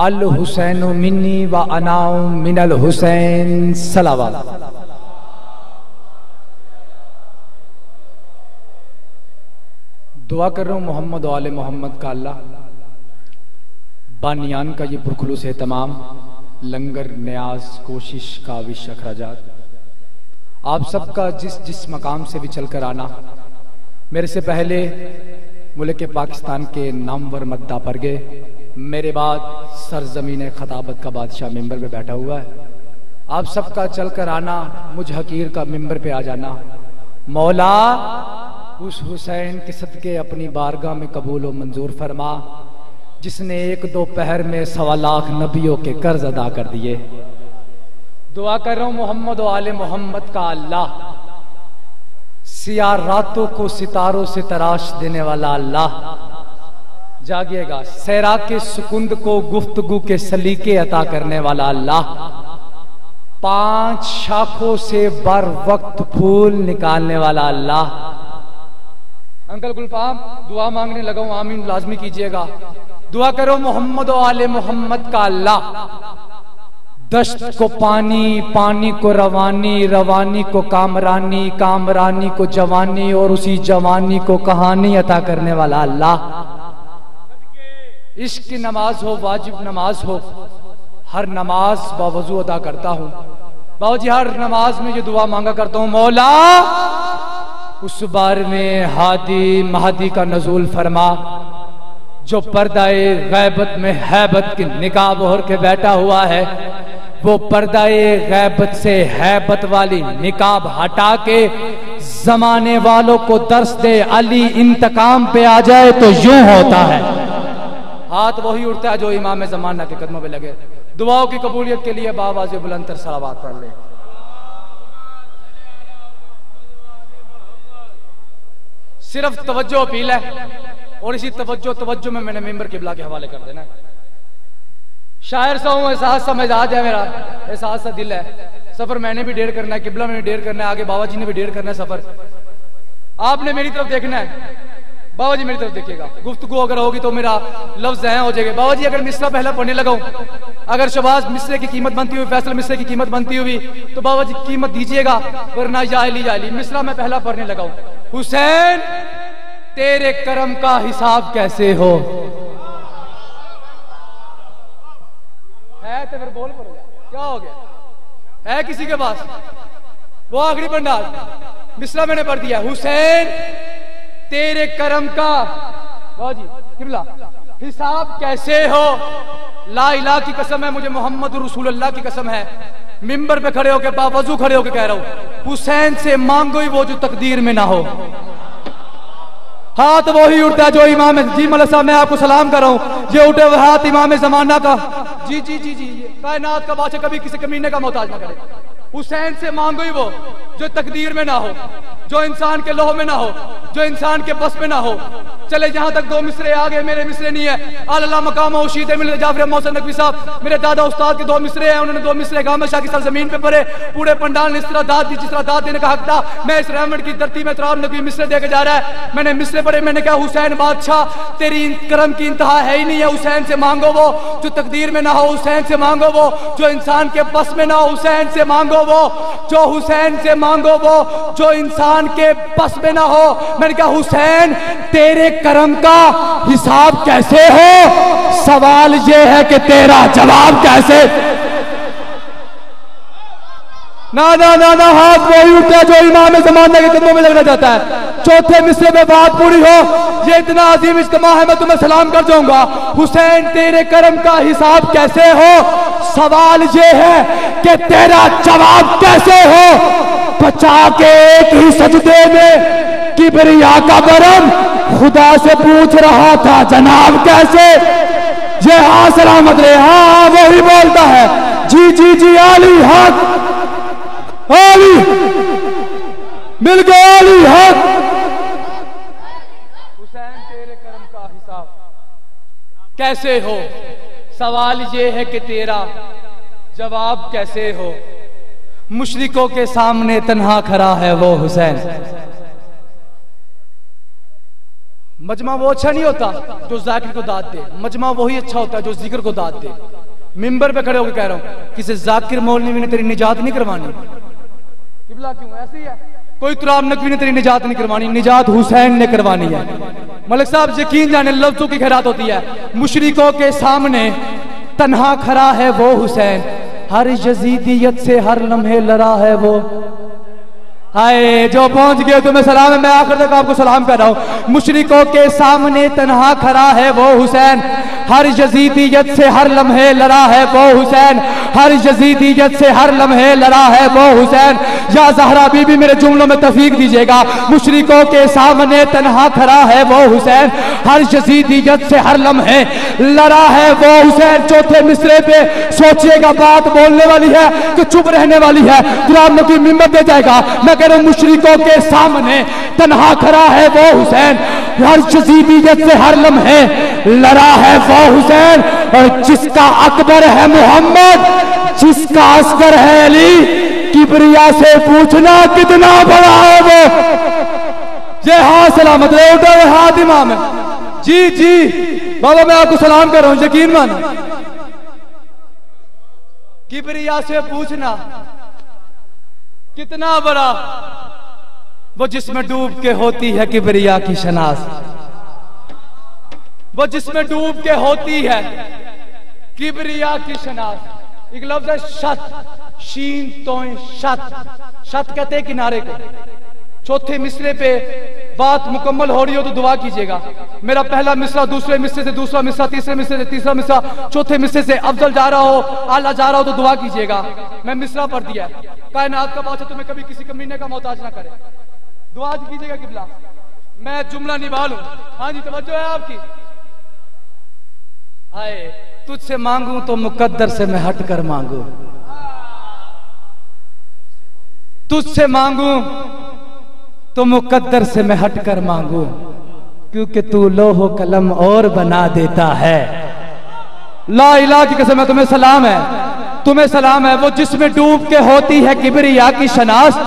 الحسین منی وانا من الحسین صلوات. دعا کر رہا ہوں محمد و آل محمد کا اللہ بانیان کا یہ پرخلوص اہتمام، لنگر، نیاز، کوشش، کاوش، اخراجات، آپ سب کا جس جس مقام سے بھی چل کر آنا. میرے سے پہلے ملک پاکستان کے نامور مداح پر گئے، میرے بعد سرزمین خطابت کا بادشاہ ممبر پہ بیٹھا ہوا ہے. آپ سب کا چل کر آنا، مجھ حقیر کا ممبر پہ آ جانا. مولا اس حسین کے صدقے اپنی بارگاہ میں قبول و منظور فرما جس نے 1-2 پہر میں 1.25 لاکھ نبیوں کے قرض ادا کر دیے. دعا کر رہا ہوں محمد و آل محمد کا اللہ سیاہ راتوں کو ستاروں سے تراش دینے والا اللہ جاگیے گا. صحرا کے سکند کو گفتگو کے سلیقے عطا کرنے والا اللہ 5 شاخوں سے بر وقت پھول نکالنے والا اللہ. انکل گلفام دعا مانگنے لگا ہوں، آمین لازمی کیجئے گا. دعا کرو محمد و آل محمد کا اللہ دشت کو پانی، پانی کو روانی، روانی کو کامرانی، کامرانی کو جوانی اور اسی جوانی کو کہانی عطا کرنے والا اللہ. عشق کی نماز ہو، واجب نماز ہو، ہر نماز باوضو ادا کرتا ہوں. باو جی ہر نماز میں یہ دعا مانگا کرتا ہوں، مولا اس بار میں ہادی مہدی کا نزول فرما جو پردہ غیبت میں حیبت کی نقاب اوڑھ کے بیٹھا ہوا ہے، وہ پردہ غیبت سے حیبت والی نقاب ہٹا کے زمانے والوں کو درس دے. علی انتقام پہ آ جائے تو یوں ہوتا ہے. ہاتھ وہی اٹھتا ہے جو امام زمانہ کے قدموں پہ لگے. دعاؤں کی قبولیت کے لیے باواز بلند تر صلوات پڑھ لیں. صرف توجہ اپیل ہے اور اسی توجہ میں نے ممبر قبلہ کے حوالے کر دینا ہے. شاعر سا ہوں، احساس سا مزاج ہے میرا، احساس سا دل ہے. سفر میں نے بھی ڈیر کرنا ہے، قبلہ میں نے ڈیر کرنا ہے، آگے بابا جی نے بھی ڈیر کرنا ہے. سفر آپ نے میری طرف دیکھنا ہے. بابا جی میری طرف دیکھیے گا. گفتگو اگر ہوگی تو میرا لفظ ذہن ہو جائے گا. بابا جی اگر مصرع پہلا پڑھنے لگا ہوں، اگر شباز مصرع کی قیمت بنتی ہوئی، فیصل مصرع کی قیمت بنتی ہوئی تو بابا جی قیمت دیجئے گا، ورنہ یا علی مصرع میں پہلا پڑھنے لگا ہوں. حسین تیرے کرم کا حساب کیسے ہو. ہے تو پھر بول پڑو. کیا ہو گیا؟ ہے کسی کے پاس وہ آخری بندال مصرع میں نے پڑھ دیا. حسین تیرے کرم کا جی قبلہ حساب کیسے ہو. لا الہ کی قسم ہے، مجھے محمد رسول اللہ کی قسم ہے، ممبر پہ کھڑے ہو کے باوضو کھڑے ہو کے کہہ رہا ہوں، حسین سے مانگو ہی وہ جو تقدیر میں نہ ہو. ہاتھ وہی اٹھتا ہے جو امام جی ملک صاحب میں آپ کو سلام کر رہا ہوں، یہ اٹھے ہوئے ہاتھ امام زمانہ کا. جی جی جی جی کائنات کا بادشاہ کبھی کسی کمینے کا محتاج نہ کرے. حسین سے مانگو ہی وہ جو تقدیر میں نہ ہو، جو انسان کے لوح میں نہ ہو، جو انسان کے بس میں نہ ہو. چلے جہاں تک 2 مصرے آگے میرے مصرے نہیں ہے. اللہ مقام و شہید ملت جعفر محسن نقوی صاحب میرے دادا استاد کے 2 مصرے ہیں، انہوں نے 2 مصرے گامر شاہ کی سرزمین پہ پڑھے. پورے پنڈال نے اس طرح داد دی جس طرح داد دینے کا حق تھا. میں اس رحمت کی دھرتی میں تراب نقوی مصرے دے کے جا رہا ہے. میں نے مصرے پڑھے، میں نے کہا حسین بادشاہ تیری کرم کی انتہا ہے ہی نہیں ہے. حسین سے مانگو وہ جو تقدیر میں نہ ہو، حسین سے مانگو وہ جو انسان کے بس میں نہ ہو، حسین سے مانگو وہ جو حسین سے مانگو وہ جو انسان کے بس میں نہ ہو. میں نے کہا حسین تیرے کرم کا حساب کیسے ہو، سوال یہ ہے کہ تیرا جواب کیسے. نہ ہاتھ وہی اٹھتا ہے جو امام زمانہ کے قدموں میں لگنا چاہتا ہے. چوتھے مصرے میں بات پوری ہو. یہ اتنا عظیم اجتماع ہے، میں تمہیں سلام کر جاؤں گا. حسین تیرے کرم کا حساب کیسے ہو، سوال یہ ہے کہ تیرا جواب کیسے ہو. بچا کے ایک ہی سجدے میں کبریا کا برم خدا سے پوچھ رہا تھا جناب کیسے. یہ ہاں سلامت رہے. ہاں وہی بولتا ہے. جی جی جی علی حق علی مل گیا علی حق حسین تیرے کرم کا حساب کیسے ہو سوال یہ ہے کہ تیرا جواب کیسے ہو مشرکوں کے سامنے تنہا کھڑا ہے وہ حسین مجمع وہ اچھا نہیں ہوتا جو ذاکر کو داد دے مجمع وہی اچھا ہوتا ہے جو ذکر کو داد دے ممبر پہ کھڑے ہو کے کہہ رہا ہوں کسی ذاکر مولوی نے تیری نجات نہیں کروانی قبلہ کیوں ایسے ہی ہے کوئی تراب نقوی نے تیری نجات نہیں کروانی نجات حسین نے کروانی ہے ملک صاحب یقین جانے لفظوں کی خیرات ہوتی ہے مشرکوں کے سامنے تنہا کھڑا ہے وہ حسین ہر یزیدیت سے ہر لمحے لڑا ہے وہ ہائے جو پہنچ گئے تمہیں سلام ہے میں آخر تک آپ کو سلام کر رہا ہوں مشرکوں کے سامنے تنہا کھڑا ہے وہ حسین ہر یزیدیت سے ہر لمحے لڑا ہے وہ حسین ہر یزیدیت سے ہر لمحے لڑا ہے وہ حسین یا زہرا بی بی میرے جملوں میں تفیق دیجئے گا مشرکوں کے سامنے تنہا کھڑا ہے وہ حسین ہر یزیدیت سے ہر لمحے لڑا ہے وہ حسین چوتھے مصرے پہ سوچئے گا بات بولنے والی ہے کہ چپ رہنے والی ہے قرآن کی ممت دے جائے گا میں کہہ رہا ہوں مشرکوں کے سامنے تنہا کھڑا ہے وہ حسین ہر یزیدیت سے ہر لمحے لڑا ہے وہ حسین اور جس کا اکبر ہے محمد جس کا عسکر ہے علی کبریا سے پوچھنا کتنا بڑا ہے وہ یہ ہاں سلامت رہے اٹھا ہوئے ہاتھ امام ہے جی جی بابا میں آپ کو سلام کر رہا ہوں یقین مانا کبریا سے پوچھنا کتنا بڑا وہ جس میں ڈوب کے ہوتی ہے کبریا کی شناس وہ جس میں ڈوب کے ہوتی ہے کبریا کی شناس ایک لفظ ہے شت شین توئیں شت شت کہتے ہیں کنارے کو چوتھے مصرے پہ بات مکمل ہو رہی ہو تو دعا کیجئے گا میرا پہلا مصرع دوسرے مصرے سے دوسرا مصرع تیسرے مصرے سے تیسرا مصرع چوتھے مصرے سے افضل جا رہا ہو اعلیٰ جا رہا ہو تو دعا کیجئے گا میں مصرع پڑھ دیا ہے کائنات کا بادشاہ تمہیں کبھی کسی کمینے کا محتاج نہ کرے دعا کیجئے گا قبلہ میں جملہ نبھالوں ہاں جی توجہ ہے آپ کی آئے تجھ سے مانگوں تو مقدر سے میں ہٹ کر مانگوں تجھ سے مانگوں تو مقدر سے میں ہٹ کر مانگوں کیونکہ تو لوح و قلم اور بنا دیتا ہے لا الہ کی قسم ہے تمہیں سلام ہے وہ جس میں ڈوب کے ہوتی ہے کبریا کی شناس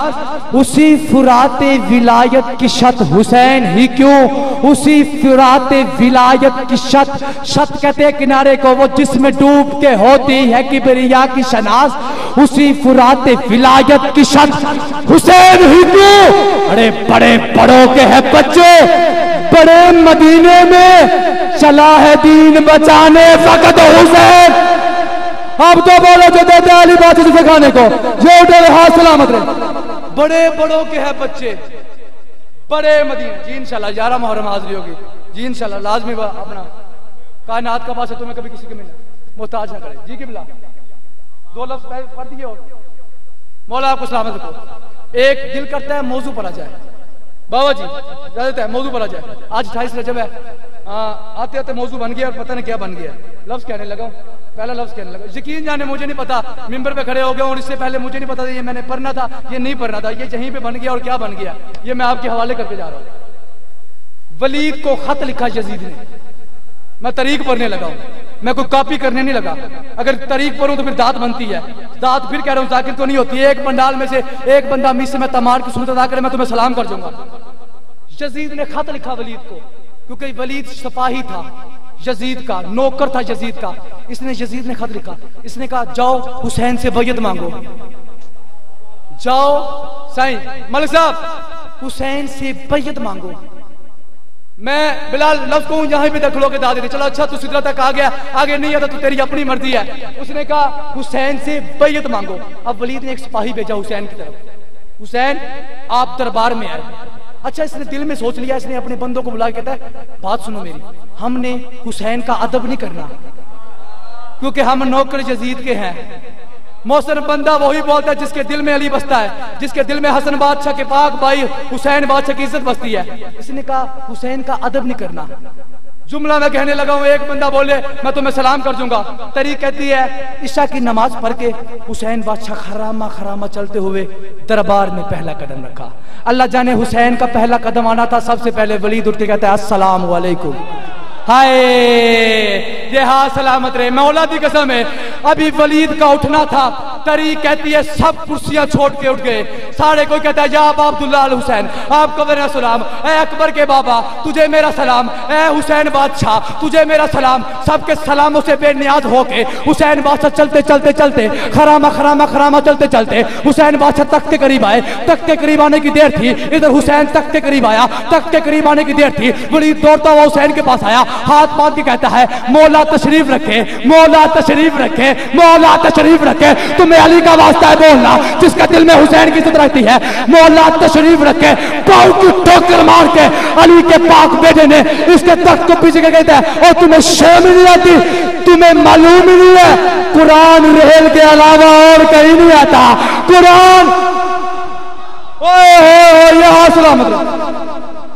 اسی فرات ولایت کی شت حسین ہی کیوں اسی فرات ولایت کی شت کہتے کنارے کو وہ جس میں ڈوب کے ہوتی ہے کبریا کی شناس اسی فرات ولایت کی شت حسین ہی کیوں بڑے بڑے بڑوں کے ہیں بچے بڑے مدینے میں چلا ہے دین بچانے فقط حسین آپ تو بولو جو دیتے علی بات سے کھانے کو جو اٹھے ہاتھ سلامت رہے بڑے بڑوں کے ہیں بچے بڑے مدینے جی انشاءاللہ 11 محرم حاضری ہوگی جی انشاءاللہ لازمی اپنا کائنات کا بادشاہ تمہیں کبھی کسی کے ملنا محتاج نہ کرے جی قبلہ 2 لفظ پڑھ دیے ہو مولا آپ کو سلامت رکھو ایک دل کرتا ہے موضوع پڑھا جائے بابا جی اجازت ہے موضوع پڑھا جائے آج 28 رجب ہے آتے آتے موضوع بن گیا اور پتہ نہیں کیا بن گیا لفظ کہنے لگا پہلا لفظ کہنے لگا یقین جانے مجھے نہیں پتا ممبر پہ کھڑے ہو گئے اور اس سے پہلے مجھے نہیں پتا یہ میں نے پڑھنا تھا یہ نہیں پڑھنا تھا یہ یہیں پہ بن گیا اور کیا بن گیا یہ میں آپ کے حوالے کر کے جا رہا ہوں ولید کو خط لکھا یزید نے میں طریق پڑھنے لگا ہوں میں کوئی کاپی کرنے نہیں لگا اگر طریق پڑھوں تو پھر دات بنتی ہے دات پھر کہہ رہا ہوں ذاکر تو نہیں ہوتی ایک پنڈال میں سے ایک بندہ میز سے میں تمار کی سنت ادا کرے میں تمہیں سلام کر دوں گا یزید نے خط لکھا ولید کو کیونکہ ولید سپاہی تھا یزید کا نوکر تھا یزید کا اس نے یزید نے خط لکھا اس نے کہا جاؤ حسین سے بیعت مانگو جاؤ سائیں ملک صاحب حسین سے بیعت مانگو میں بلال لفظ کہوں یہاں پہ دکھلو کے دادے چلو اچھا تو سدرہ تک آ گیا آگے نہیں آتا تو تیری اپنی مرضی ہے اس نے کہا حسین سے بیعت مانگو اب ولید نے ایک سپاہی بھیجا حسین کی طرف حسین آپ دربار میں آئے اچھا اس نے دل میں سوچ لیا اس نے اپنے بندوں کو بلا کے کہتا ہے بات سنو میری ہم نے حسین کا ادب نہیں کرنا کیونکہ ہم نوکر یزید کے ہیں محسن بندہ وہی بولتا ہے جس کے دل میں علی بستا ہے جس کے دل میں حسن بادشاہ کے پاک بھائی حسین بادشاہ کی عزت بستی ہے اس نے کہا حسین کا ادب نہیں کرنا جملہ میں کہنے لگا ہوں، ایک بندہ بولے میں تمہیں سلام کر دوں گا، طریق کہتی ہے عشاء کی نماز پڑھ کے حسین بادشاہ خرامہ خرامہ چلتے ہوئے دربار میں پہلا قدم رکھا۔ اللہ جانے حسین کا پہلا قدم آنا تھا، سب سے پہلے ولید اٹھ کے کہتا ہے السلام علیکم۔ ہائے یہ ہاں سلامت رہے، مولا دی قسم ہے ابھی ولید کا اٹھنا تھا، طریق کہتی ہے سب کرسیاں چھوڑ کے اٹھ گئے، سارے کوئی کہتا ہے یا ابا عبداللہ الحسین، آپ کو میرا سلام، اے اکبر کے بابا تجھے میرا سلام، اے حسین بادشاہ تجھے میرا سلام۔ سب کے سلاموں سے بے نیاز ہو کے حسین بادشاہ چلتے چلتے چلتے خرامہ خرامہ خرامہ چلتے چلتے حسین بادشاہ تخت کے قریب آئے، تخت کے قریب آنے کی دیر تھی، ادھر حسین تخت کے قریب آیا، تخت کے قریب آنے کی دیر تھی، ولید دوڑتا ہوا حسین کے پاس آیا، ہاتھ باندھ کے کہتا ہے مولا تشریف رکھے، مولا تشریف رکھے، مولا تشریف رکھے، تمہیں علی کا واسطہ ہے بولنا، جس کا دل میں حسین کی عزت رہتی ہے، مولا تشریف رکھے۔ پاؤں کی ٹھوکر مار کے علی کے پاک بیٹے نے اس کے تخت کو پیچھے کے کہتا ہے اور تمہیں شرم نہیں آتی، تمہیں معلوم ہی نہیں ہے قرآن ریل کے علاوہ اور کہیں نہیں آتا، قرآن یہاں سلامت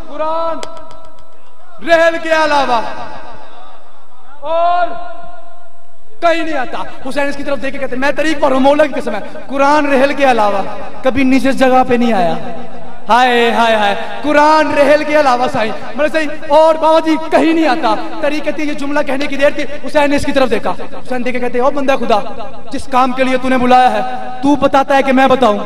قرآن ریل کے علاوہ اور کہیں نہیں آتا۔ حسین اس کی طرف دیکھ کے کہتے ہیں میں طریق پر ہوں، مولا کی قسم ہے قرآن رحل کے علاوہ کبھی نیچے جگہ پہ نہیں آیا۔ ہائے ہائے ہائے قرآن رحل کے علاوہ صحیح بڑے صحیح اور بابا جی کہیں نہیں آتا۔ طریق کہتی ہے یہ جملہ کہنے کی دیر تھی، حسین نے اس کی طرف دیکھا، حسین دیکھ کے کہتے ہیں او بندہ خدا جس کام کے لیے تو نے بلایا ہے تو بتاتا ہے کہ میں بتاؤں؟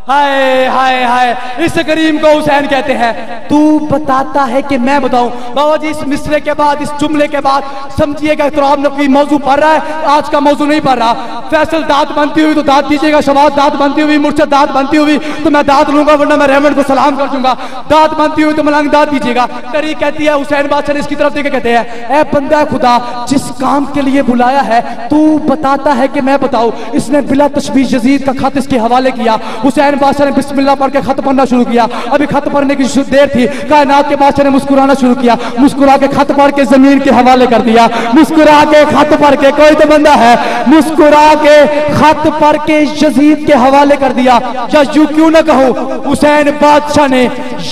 ہائے ہائے ہائے اس کریم کو حسین کہتے ہیں تو بتاتا ہے کہ میں بتاؤں۔ بابا جی اس مصرے کے بعد اس جملے کے بعد سمجھیے گا احترام نقوی موضوع پڑھ رہا ہے، آج کا موضوع نہیں پڑھ رہا۔ فیصل داد بنتی ہوئی تو داد دیجیے گا، شباب داد بنتی ہوئی، مرشد داد بنتی ہوئی تو میں داد لوں گا ورنہ میں رحمت کو سلام کر دوں گا، داد بنتی ہوئی تو ملنگ داد دیجیے گا۔ طریق کہتی ہے حسین بادشاہ نے اس کی طرف دیکھ کے کہتے ہیں اے بندہ خدا جس کام کے لیے بلایا ہے تو بتاتا ہے کہ میں بتاؤں۔ اس نے بلا تشبیہ یزید کا خط اس کے حوالے کیا، حسین بادشاہ نے بسم اللہ پڑھ کے خط پڑھنا شروع کیا، ابھی خط پڑھنے کی دیر تھی، کائنات کے بادشاہ نے مسکرانا شروع کیا، مسکرا کے خط پڑھ کے زمین کے حوالے کر دیا، مسکرا کے خط پڑھ کے کوئی تو بندہ ہے، مسکرا کے خط پڑھ کے یزید کے حوالے کر دیا۔ یا یوں کیوں نہ کہوں حسین بادشاہ نے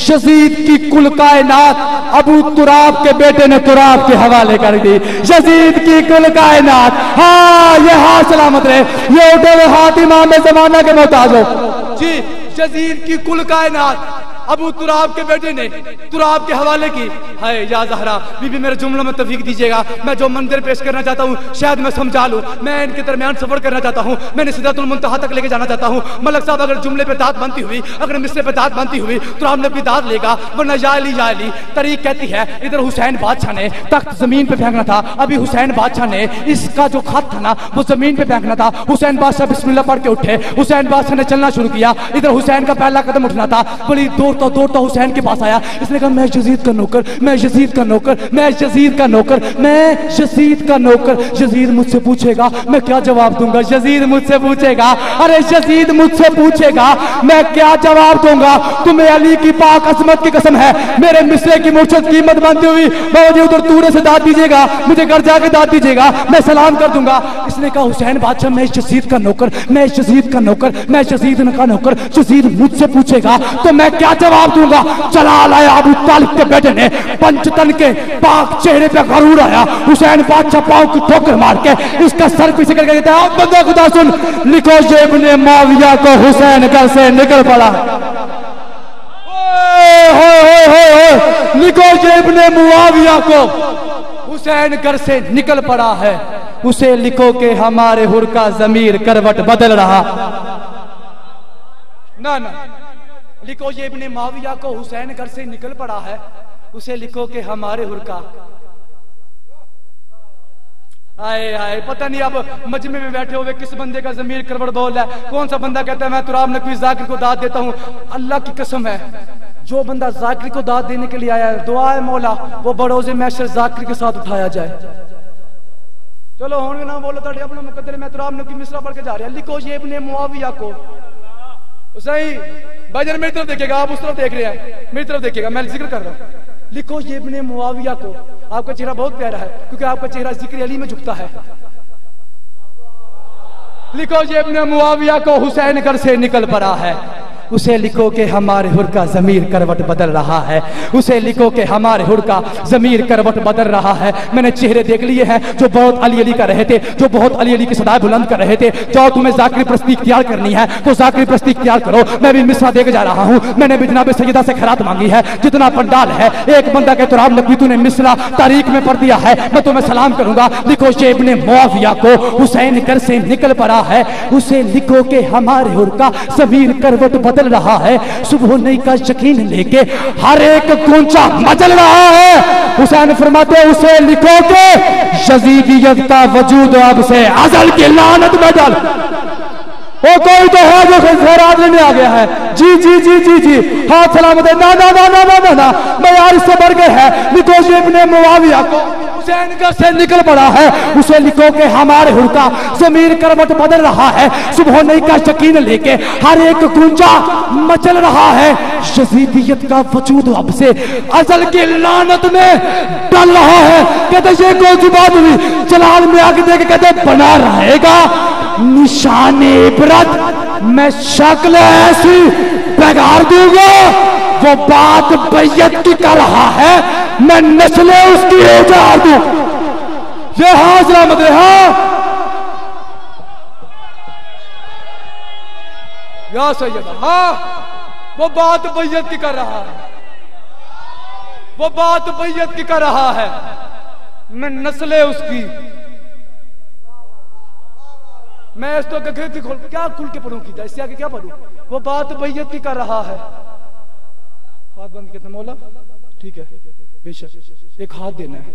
یزید کی کل کائنات ابو تراب کے بیٹے نے تراب کے حوالے کر دی، یزید کی کل کائنات۔ ہاں یہ ہاں سلامت رہے، یہ اٹھے ہوئے ہاتھ امام زمانہ کے محتاج ہو جی، یزید کی کل کائنات ابو تراب کے بیٹے نے تراب کے حوالے کی۔ ہائے یا زہرا بی بی میرے جملوں میں توفیق دیجیے گا، میں جو منظر پیش کرنا چاہتا ہوں شاید میں سمجھا لوں، میں ان کے درمیان سفر کرنا چاہتا ہوں، میں نے سدرۃ المنتہا تک لے کے جانا چاہتا ہوں۔ ملک صاحب اگر جملے پہ داد بنتی ہوئی، اگر مصرے پہ داد بنتی ہوئی تو ہم نے اپنی داد لے گا ورنہ یا علی یا علی۔ طریق کہتی ہے ادھر حسین بادشاہ نے تخت زمین پہ پھینکنا تھا، ابھی حسین بادشاہ نے اس کا جو خط تھا نا وہ زمین پہ پھینکنا تھا۔ حسین بادشاہ بسم اللہ پڑھ کے اٹھے، حسین بادشاہ نے چلنا شروع کیا، ادھر حسین کا پہلا قدم اٹھنا تھا، بڑی دوڑتا دوڑتا حسین کے پاس آیا، اس نے کہا میں یزید کا نوکر، میں یزید کا نوکر، میں یزید کا نوکر، میں یزید کا نوکر۔ یزید مجھ سے پوچھے گا میں کیا جواب دوں گا؟ یزید مجھ سے پوچھے گا، ارے یزید مجھ سے پوچھے گا میں کیا جواب دوں گا؟ تمہیں علی کی پاک عظمت کی قسم ہے میرے مصرے کی مرشد قیمت بنتی ہوئی مجھے ادھر دورے سے داد دیجیے گا، مجھے گھر جا کے داد دیجیے گا، میں سلام کر دوں گا۔ اس نے کہا حسین بادشاہ میں یزید کا نوکر، میں یزید کا نوکر، میں یزید کا نوکر، یزید مجھ سے پوچھے گا تو میں کیا جواب دوں گا؟ جلال آیا ابو طالب کے بیٹے نے پنچ تن کے پاک چہرے پہ غرور آیا، حسین بادشاہ پاؤں کی ٹھوکر مار کے اس کا سر پیچھے کر کے کہتا ہے بندہ خدا سن، لکھو یہ ابن معاویہ کو حسین گھر سے نکل پڑا، لکھو یہ ابن معاویہ کو حسین گھر سے نکل پڑا ہے، اسے لکھو کہ ہمارے حر کا ضمیر کروٹ بدل رہا۔ نہ لکھو یہ ابن معاویہ کو حسین گھر سے نکل پڑا ہے، اسے لکھو کہ ہمارے حر کا۔ آئے آئے پتہ نہیں اب مجمع میں بیٹھے ہوئے کس بندے کا ضمیر کروٹ بول ہے، کون سا بندہ کہتا ہے میں تراب نقوی ذاکر کو داد دیتا ہوں۔ اللہ کی قسم ہے جو بندہ ذاکر کو داد دینے کے لیے آیا ہے، دعا ہے مولا وہ بروز محشر ذاکر کے ساتھ اٹھایا جائے۔ چلو ہون کے نام بولو تاڑی اپنا مقدر میں تراب نقوی مصرع پڑھ کے جا رہے ہیں، لکھو یہ ابن معاویہ کو صحیح بھائی جان میری طرف دیکھے گا، آپ اس طرف دیکھ رہے ہیں، میری طرف دیکھے گا، میں ذکر کر رہا ہوں، لکھو یہ ابن معاویہ کو۔ آپ کا چہرہ بہت پیارا ہے کیونکہ آپ کا چہرہ ذکر علی میں جھکتا ہے۔ لکھو یہ ابن معاویہ کو حسین گھر سے نکل پڑا ہے، اسے لکھو کہ ہمارے ہر کا ضمیر کروٹ بدل رہا ہے، اسے لکھو کہ ہمارے ہر کا ضمیر کروٹ بدل رہا ہے۔ میں نے چہرے دیکھ لیے ہیں جو بہت علی علی کر رہے تھے، جو بہت علی علی کی صدائیں بلند کر رہے تھے۔ جو تمہیں ذاکری پرستی اختیار کرنی ہے تو ذاکری پرستی اختیار کرو۔ میں بھی مصرع دے کے جا رہا ہوں، میں نے بھی جناب سیدہ سے خیرات مانگی ہے، جتنا پنڈال ہے ایک بندہ کے تراب نبی تو نے مصرع تاریخ میں پڑھ دیا ہے، میں تمہیں سلام کروں گا۔ لکھو یہ ابن معاویہ کو حسین گھر سے نکل پڑا ہے، اسے لکھو کہ ہمارے ہر کا ضمیر کروٹ بدل رہا ہے، صبح ہونے کا یقین لے کے ہر ایک گونجا مچل رہا ہے۔ حسین فرماتے اسے لکھو کہ یزیدیت کا وجود اب سے ازل کی لعنت میں ڈال۔ وہ کوئی تو ہے جو خیرات لینے آ گیا ہے، جی جی جی جی جی ہاتھ سلامت ہے، نا نا نا نا نا نا میں یار اس سے بڑھ گئے ہے۔ لکھو یہ ابن معاویہ کو حسین گھر سے نکل پڑا ہے، اسے لکھو کہ ہمارے ہر کا ضمیر کروٹ بدل رہا ہے، صبح ہونے کا یقین لے کے ہر ایک گونجا مچل رہا ہے، یزیدیت کا وجود اب سے ازل کی لعنت میں ڈل رہا ہے۔ کہتے یہ کون سی بات ہوئی؟ جلال میں آگے دے کے کہتے بنا رہے گا نشان عبرت، میں شکل ایسی بگاڑ دوں گا، وہ بات بیعت کی کر رہا ہے، میں نسلیں اس کی اجاڑ دوں۔ یہ حاضرہ مدرے ہاں یا سیدہ، ہاں وہ بات بیعت کی کر رہا ہے، وہ بات بیعت کی کر رہا ہے، میں نسلیں اس کی۔ میں اس تو کیا کھل کے پڑھوں کی، اس سے آگے کیا پڑھوں؟ وہ بات بیعت کی کر رہا ہے۔ ہاتھ بند کہتے مولا ٹھیک ہے بے شک، ایک ہاتھ دینا ہے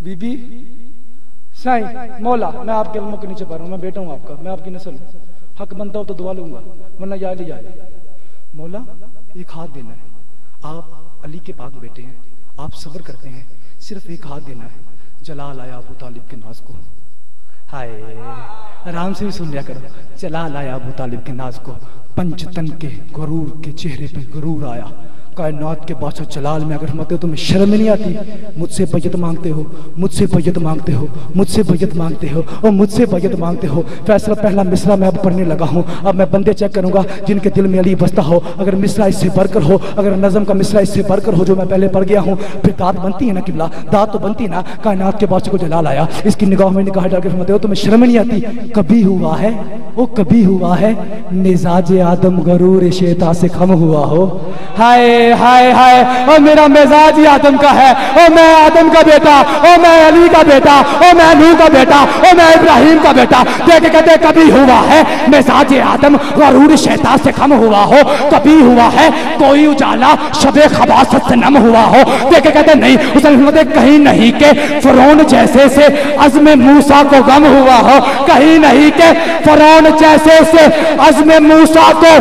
بی بی سائیں مولا، میں آپ کے علموں کے نیچے پڑھ رہا ہوں، میں بیٹا ہوں آپ کا، میں آپ کی نسل ہوں، حق بنتا ہو تو دعا لوں گا ورنہ یا علی مولا ایک ہاتھ دینا ہے، آپ علی کے پاک بیٹے ہیں، آپ صبر کرتے ہیں، صرف ایک ہاتھ دینا ہے۔ جلال آیا ابو طالب کے ناز کو، ہائے آرام سے بھی سن لیا کرو، جلال آیا ابو طالب کے ناز کو، پنج تن کے غرور کے چہرے پہ غرور آیا۔ کائنات کے بادشاہ جلال میں اگر ہمتے ہو تمہیں شرم نہیں آتی؟ مجھ سے بیعت مانگتے ہو، مجھ سے بیعت مانگتے ہو، مجھ سے بیعت مانگتے ہو اور مجھ سے بیعت مانگتے ہو۔ فیصلہ پہلا مصرع میں اب پڑھنے لگا ہوں، اب میں بندے چیک کروں گا جن کے دل میں علی بستا ہو، اگر مصرع اس سے بڑھ کر ہو، اگر نظم کا مصرع اس سے بڑھ کر ہو جو میں پہلے پڑھ گیا ہوں، پھر داد بنتی ہے نا قبلہ، داد تو بنتی نا۔ کائنات کے بادشاہ کو جلال آیا، اس کی نگاہ میں نگاہ ڈال کے فرماتے ہو تمہیں شرم نہیں آتی؟ کبھی ہوا ہے وہ کبھی ہوا ہے مزاج آدم غرور شیطان سے کم ہوا ہو؟ ہائے ہائے ہائے، اور میرا مزاج ہی آدم کا ہے، اور میں آدم کا بیٹا، اور میں علی کا بیٹا، اور میں نوح کا بیٹا، اور میں ابراہیم کا بیٹا۔ دیکھ کہتے کبھی ہوا ہے مزاج آدم غرور شیطان سے کم ہوا ہو، کبھی ہوا ہے کوئی اجالا شب خباثت سے نم ہوا ہو۔ دیکھ کہتے نہیں، اس نے کہیں نہیں کہ فرعون جیسے سے عزم موسیٰ کو غم ہوا ہو، کہیں نہیں کہ فرعون جیسے سے عزم موسیٰ کو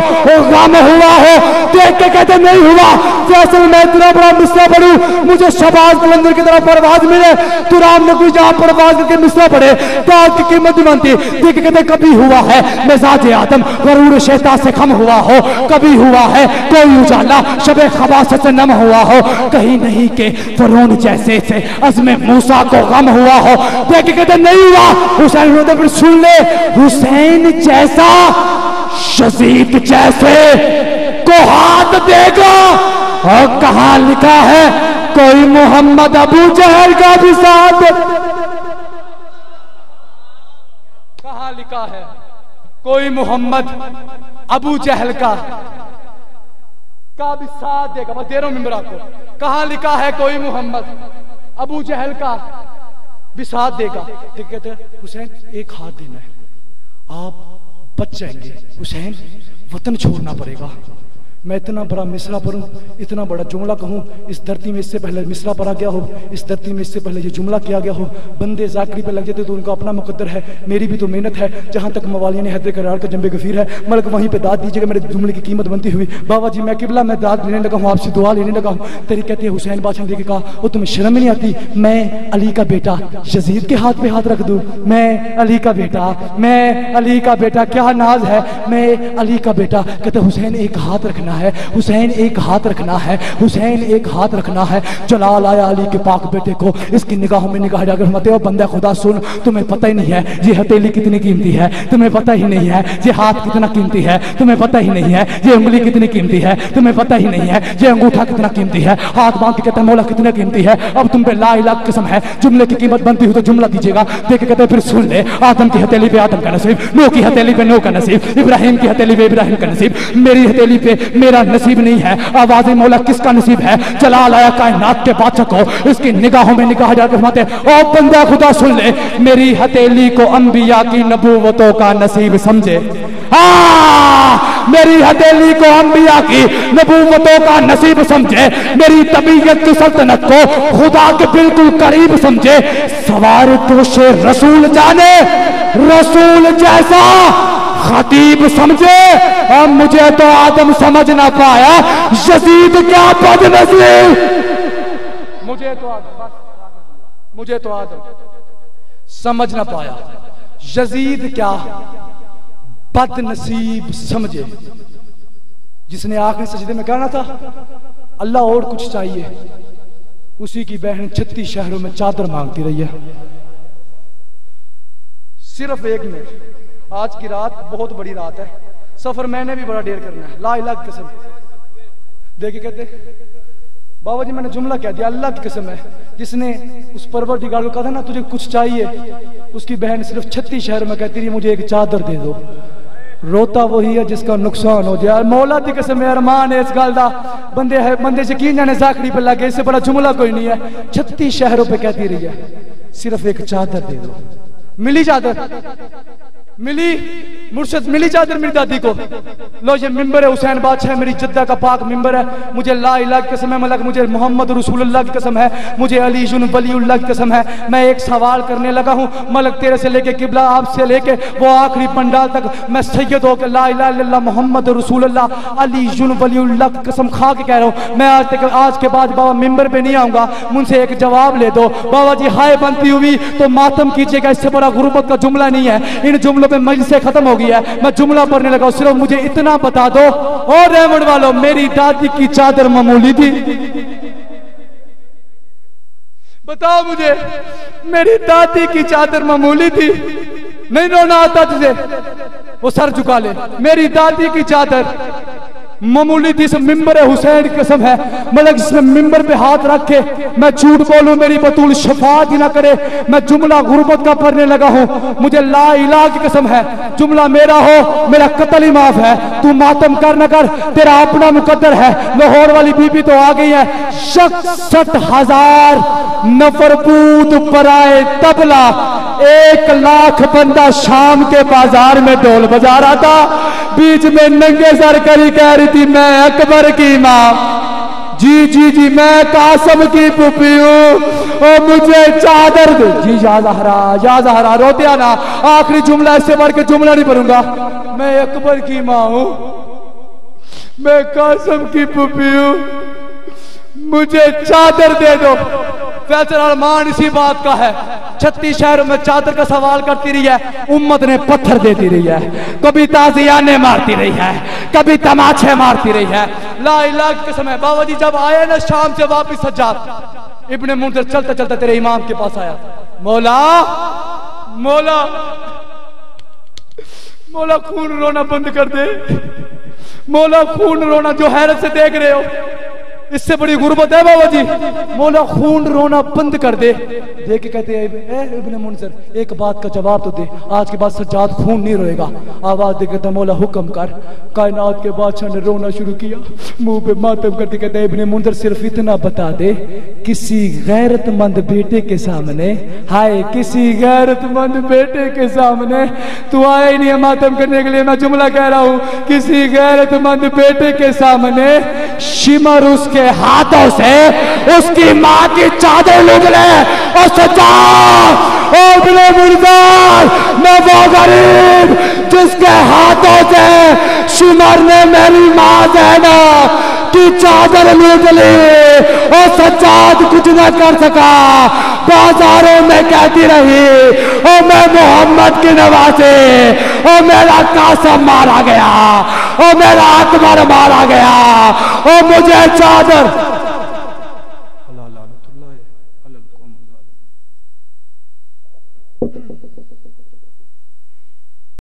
غم ہوا ہو۔ دیکھ کے کہتے نہیں ہوا۔ فیصل میں اتنا بڑا مصرع پڑھوں مجھے شہباز قلندر کی طرف پرواز ملے، تو رام نے کوئی جہاں پرواز کر کے مصرع پڑھے تاج کی قیمت نہیں بنتی۔ دیکھ کے کہتے کبھی ہوا ہے مزاج آدم غرور شیطان سے کم ہوا ہو، کبھی ہوا ہے کوئی اجالا شب خباثت سے نم ہوا ہو، کہیں نہیں کہ فرعون جیسے سے عزم موسیٰ کو غم ہوا ہو۔ دیکھ کے کہتے نہیں ہوا۔ حسین ہوتے پھر سن لے، حسین جیسا یزید جیسے کو ہاتھ دے گا، اور کہاں لکھا ہے کوئی محمد ابو جہل کا بھی ساتھ؟ کہاں لکھا ہے کوئی محمد ابو جہل کا بھی ساتھ دے گا؟ میں دے رہا ہوں ممبر آپ کو، کہاں لکھا ہے کوئی محمد ابو جہل کا بھی ساتھ دے گا؟ کہتے ہیں حسین ایک ہاتھ دینا ہے، آپ بچ جائیں گے، حسین وطن چھوڑنا پڑے گا۔ میں اتنا بڑا مصرع پڑھوں، اتنا بڑا جملہ کہوں، اس دھرتی میں اس سے پہلے مصرع پڑھا گیا ہو، اس دھرتی میں اس سے پہلے یہ جملہ کیا گیا ہو، بندے ذاکری پہ لگ جاتے تو ان کا اپنا مقدر ہے، میری بھی تو محنت ہے۔ جہاں تک موالیہ نے حیدر کرار کا جنب غفیر ہے، ملک وہیں پہ داد دیجیے گا میرے جملے کی قیمت بنتی ہوئی۔ بابا جی میں قبلہ میں داد لینے لگا ہوں، آپ سے دعا لینے لگا ہوں۔ تیری کہتے ہیں حسین بادشاہ نے کہا وہ تمہیں شرم نہیں آتی؟ میں علی کا بیٹا یزید کے ہاتھ پہ ہاتھ رکھ دوں؟ میں علی کا بیٹا، میں علی کا بیٹا، کیا ناز ہے، میں علی کا بیٹا۔ کہتے حسین ایک ہاتھ رکھنا رکھنا ہے, حسین ایک ہاتھ رکھنا ہے, حسین ایک ہاتھ رکھنا ہے. جلال آیا علی کے پاک بیٹے کو, اس کی نگاہوں میں نگاہ ڈال کر فرماتے ہو بندہ خدا سن, تمہیں پتہ ہی نہیں ہے یہ ہتھیلی کتنی قیمتی ہے, تمہیں پتہ ہی نہیں ہے یہ ہاتھ کتنا قیمتی ہے, تمہیں پتہ ہی نہیں ہے یہ انگلی کتنی قیمتی ہے, تمہیں پتہ ہی نہیں ہے یہ انگوٹھا کتنا قیمتی ہے. ہاتھ باندھ کے کہتا ہے مولا کتنا قیمتی ہے. اب تم پہ لا الہ قسم ہے, جملے کی قیمت بنتی ہو تو جملہ دیجیے گا. دیکھ کے کہتے ہیں پھر سن لے, آدم کی ہتھیلی پہ آدم کا نصیب, نوح کی ہتھیلی پہ نوح کا نصیب, ابراہیم کی ہتھیلی پہ ابراہیم کا نصیب, میری ہتھیلی پہ میرا نصیب نہیں ہے. آواز مولا کس کا نصیب ہے؟ جلال آیا کائنات کے بادشاہ کو, اس کی نگاہوں میں نگاہ ڈال کے فرماتے ہیں او بندہ خدا سن لے, میری ہتھیلی کو انبیاء کی نبوتوں کا نصیب سمجھے. میری ہتھیلی کو انبیاء کی نبوتوں کا نصیب سمجھے, میری طبیعت کی سلطنت کو خدا کے بالکل قریب سمجھے. سوار دوش رسول جانے رسول جیسا خطیب سمجھے. اور مجھے تو آدم سمجھ نہ پایا, یزید کیا بد نصیب. مجھے تو آدم سمجھ نہ پایا, یزید کیا بد نصیب سمجھے. جس نے آخری سجدے میں کہنا تھا اللہ اور کچھ چاہیے, اسی کی بہن 36 شہروں میں چادر مانگتی رہی ہے. صرف 1 منٹ, آج کی رات بہت بڑی رات ہے, سفر میں نے بھی بڑا دیر کرنا ہے. لا الہ کی قسم. دیکھیں کہتے بابا جی میں نے جملہ کہہ دیا, اللہ کی قسم ہے جس نے اس پروردگار کو کہا تھا نا تجھے کچھ چاہیے, اس کی بہن صرف 36 شہر میں کہتی رہی مجھے ایک چادر دے دو. روتا وہی ہے جس کا نقصان ہو جائے. مولا دی قسم ارمان ہے اس گل دا, بندے یقین جانے زاکری پہ لگے, اس سے بڑا جملہ کوئی نہیں ہے. 36 شہروں پہ کہتی رہی ہے صرف ایک چادر دے دو. ملی چادر, ملی مرشد, ملی چادر میری دادی کو. لو یہ ممبر ہے حسین بادشاہ, میری جدہ کا پاک ممبر ہے. مجھے لا الہ کی قسم ہے ملک, مجھے محمد رسول اللہ کی قسم ہے, مجھے علی ولی اللہ کی قسم ہے. میں ایک سوال کرنے لگا ہوں ملک, تیرے سے لے کے قبلہ آپ سے لے کے وہ آخری پنڈال تک میں سید ہو کے لا الہ الا اللہ محمد رسول اللہ علی ولی اللہ کی قسم کھا کے کہہ رہا ہوں. میں آج کے بعد بابا ممبر پہ نہیں آؤں گا, مجھ سے ایک جواب لے دو. بابا جی ہائے بنتی ہوئی تو ماتم کیجیے گا, اس سے بڑا غربت کا جملہ نہیں ہے. ان جملوں پہ مجلس سے ختم ہو گیا ہے, میں جملہ پڑھنے لگا. صرف مجھے اتنا بتا دو اور رحمت والو, میری دادی کی چادر معمولی تھی. بتاؤ مجھے, میری دادی کی چادر معمولی تھی. نہیں رونا آتا تجھے, وہ سر جھکا لے. میری دادی کی چادر معمولی تھی. ممبر حسین کی قسم ہے ملک, جس میں ممبر پہ ہاتھ رکھ کے میں جھوٹ بولوں میری بطول شفاعت ہی نہ کرے. میں جملہ غربت کا پڑھنے لگا ہوں. مجھے لا الہ کی قسم ہے جملہ میرا ہو میرا قتل ہی معاف ہے. تو ماتم کر نہ کر, تیرا اپنا مقدر ہے. لاہور والی بی بی تو آ گئی ہے. 66,000 نفر بود پرائے تبلا, 1 لاکھ بندہ شام کے بازار میں ڈول بجا رہا تھا. بیچ میں ننگے سر کری کہہ رہی تھی میں اکبر کی ماں, جی جی جی میں قاسم کی پھوپھی ہوں, اور مجھے چادر دے. جی یا زہرا روتے آنا. آخری جملہ, اس سے بڑھ کے جملہ نہیں پڑھوں گا. میں اکبر کی ماں ہوں, میں قاسم کی پھوپھی ہوں, مجھے چادر دے دو. فیصل ارمان اسی بات کا ہے. 36 شہروں میں چادر کا سوال کرتی رہی ہے, امت نے پتھر دیتی رہی ہے, کبھی تازیانے مارتی رہی ہے, کبھی تماچے مارتی رہی ہے. لا الہ کی قسم ہے بابا جی جب آئے نا شام سے واپس سجاد, ابن منذر چلتا چلتا تیرے امام کے پاس آیا. مولا مولا مولا خون رونا بند کر دے, مولا خون رونا جو حیرت سے دیکھ رہے ہو اس سے بڑی غربت ہے بابا جی. مولا خون رونا بند کر دے. دیکھ کے کہتے ہیں اے ابن منذر ایک بات کا جواب تو دے, آج کے بعد سجاد خون نہیں روئے گا. آواز دے کہتا مولا حکم کر. کائنات کے بادشاہ نے رونا شروع کیا, منہ پہ ماتم کرتے کہتے ہیں ابن منذر صرف اتنا بتا دے, کسی غیرت مند بیٹے کے سامنے, ہائے کسی غیرت مند بیٹے کے سامنے تو آئے ہی نہیں ماتم کرنے کے لیے. میں جملہ کہہ رہا ہوں, کسی غیرت مند بیٹے کے سامنے شمر اس کے ہاتھوں سے اس کی ماں کی چادر لوٹ لے. اور سجاد اور ابن منذر میں وہ غریب جس کے ہاتھوں سے شمر نے میری ماں زینب کی چادر لوٹ لی اور سجاد کچھ نہ کر سکا بازاروں میں کہتی رہی او میں محمد کی نوازے او میرا قاسم مارا گیا او میرا اکبر مارا گیا او مجھے چادر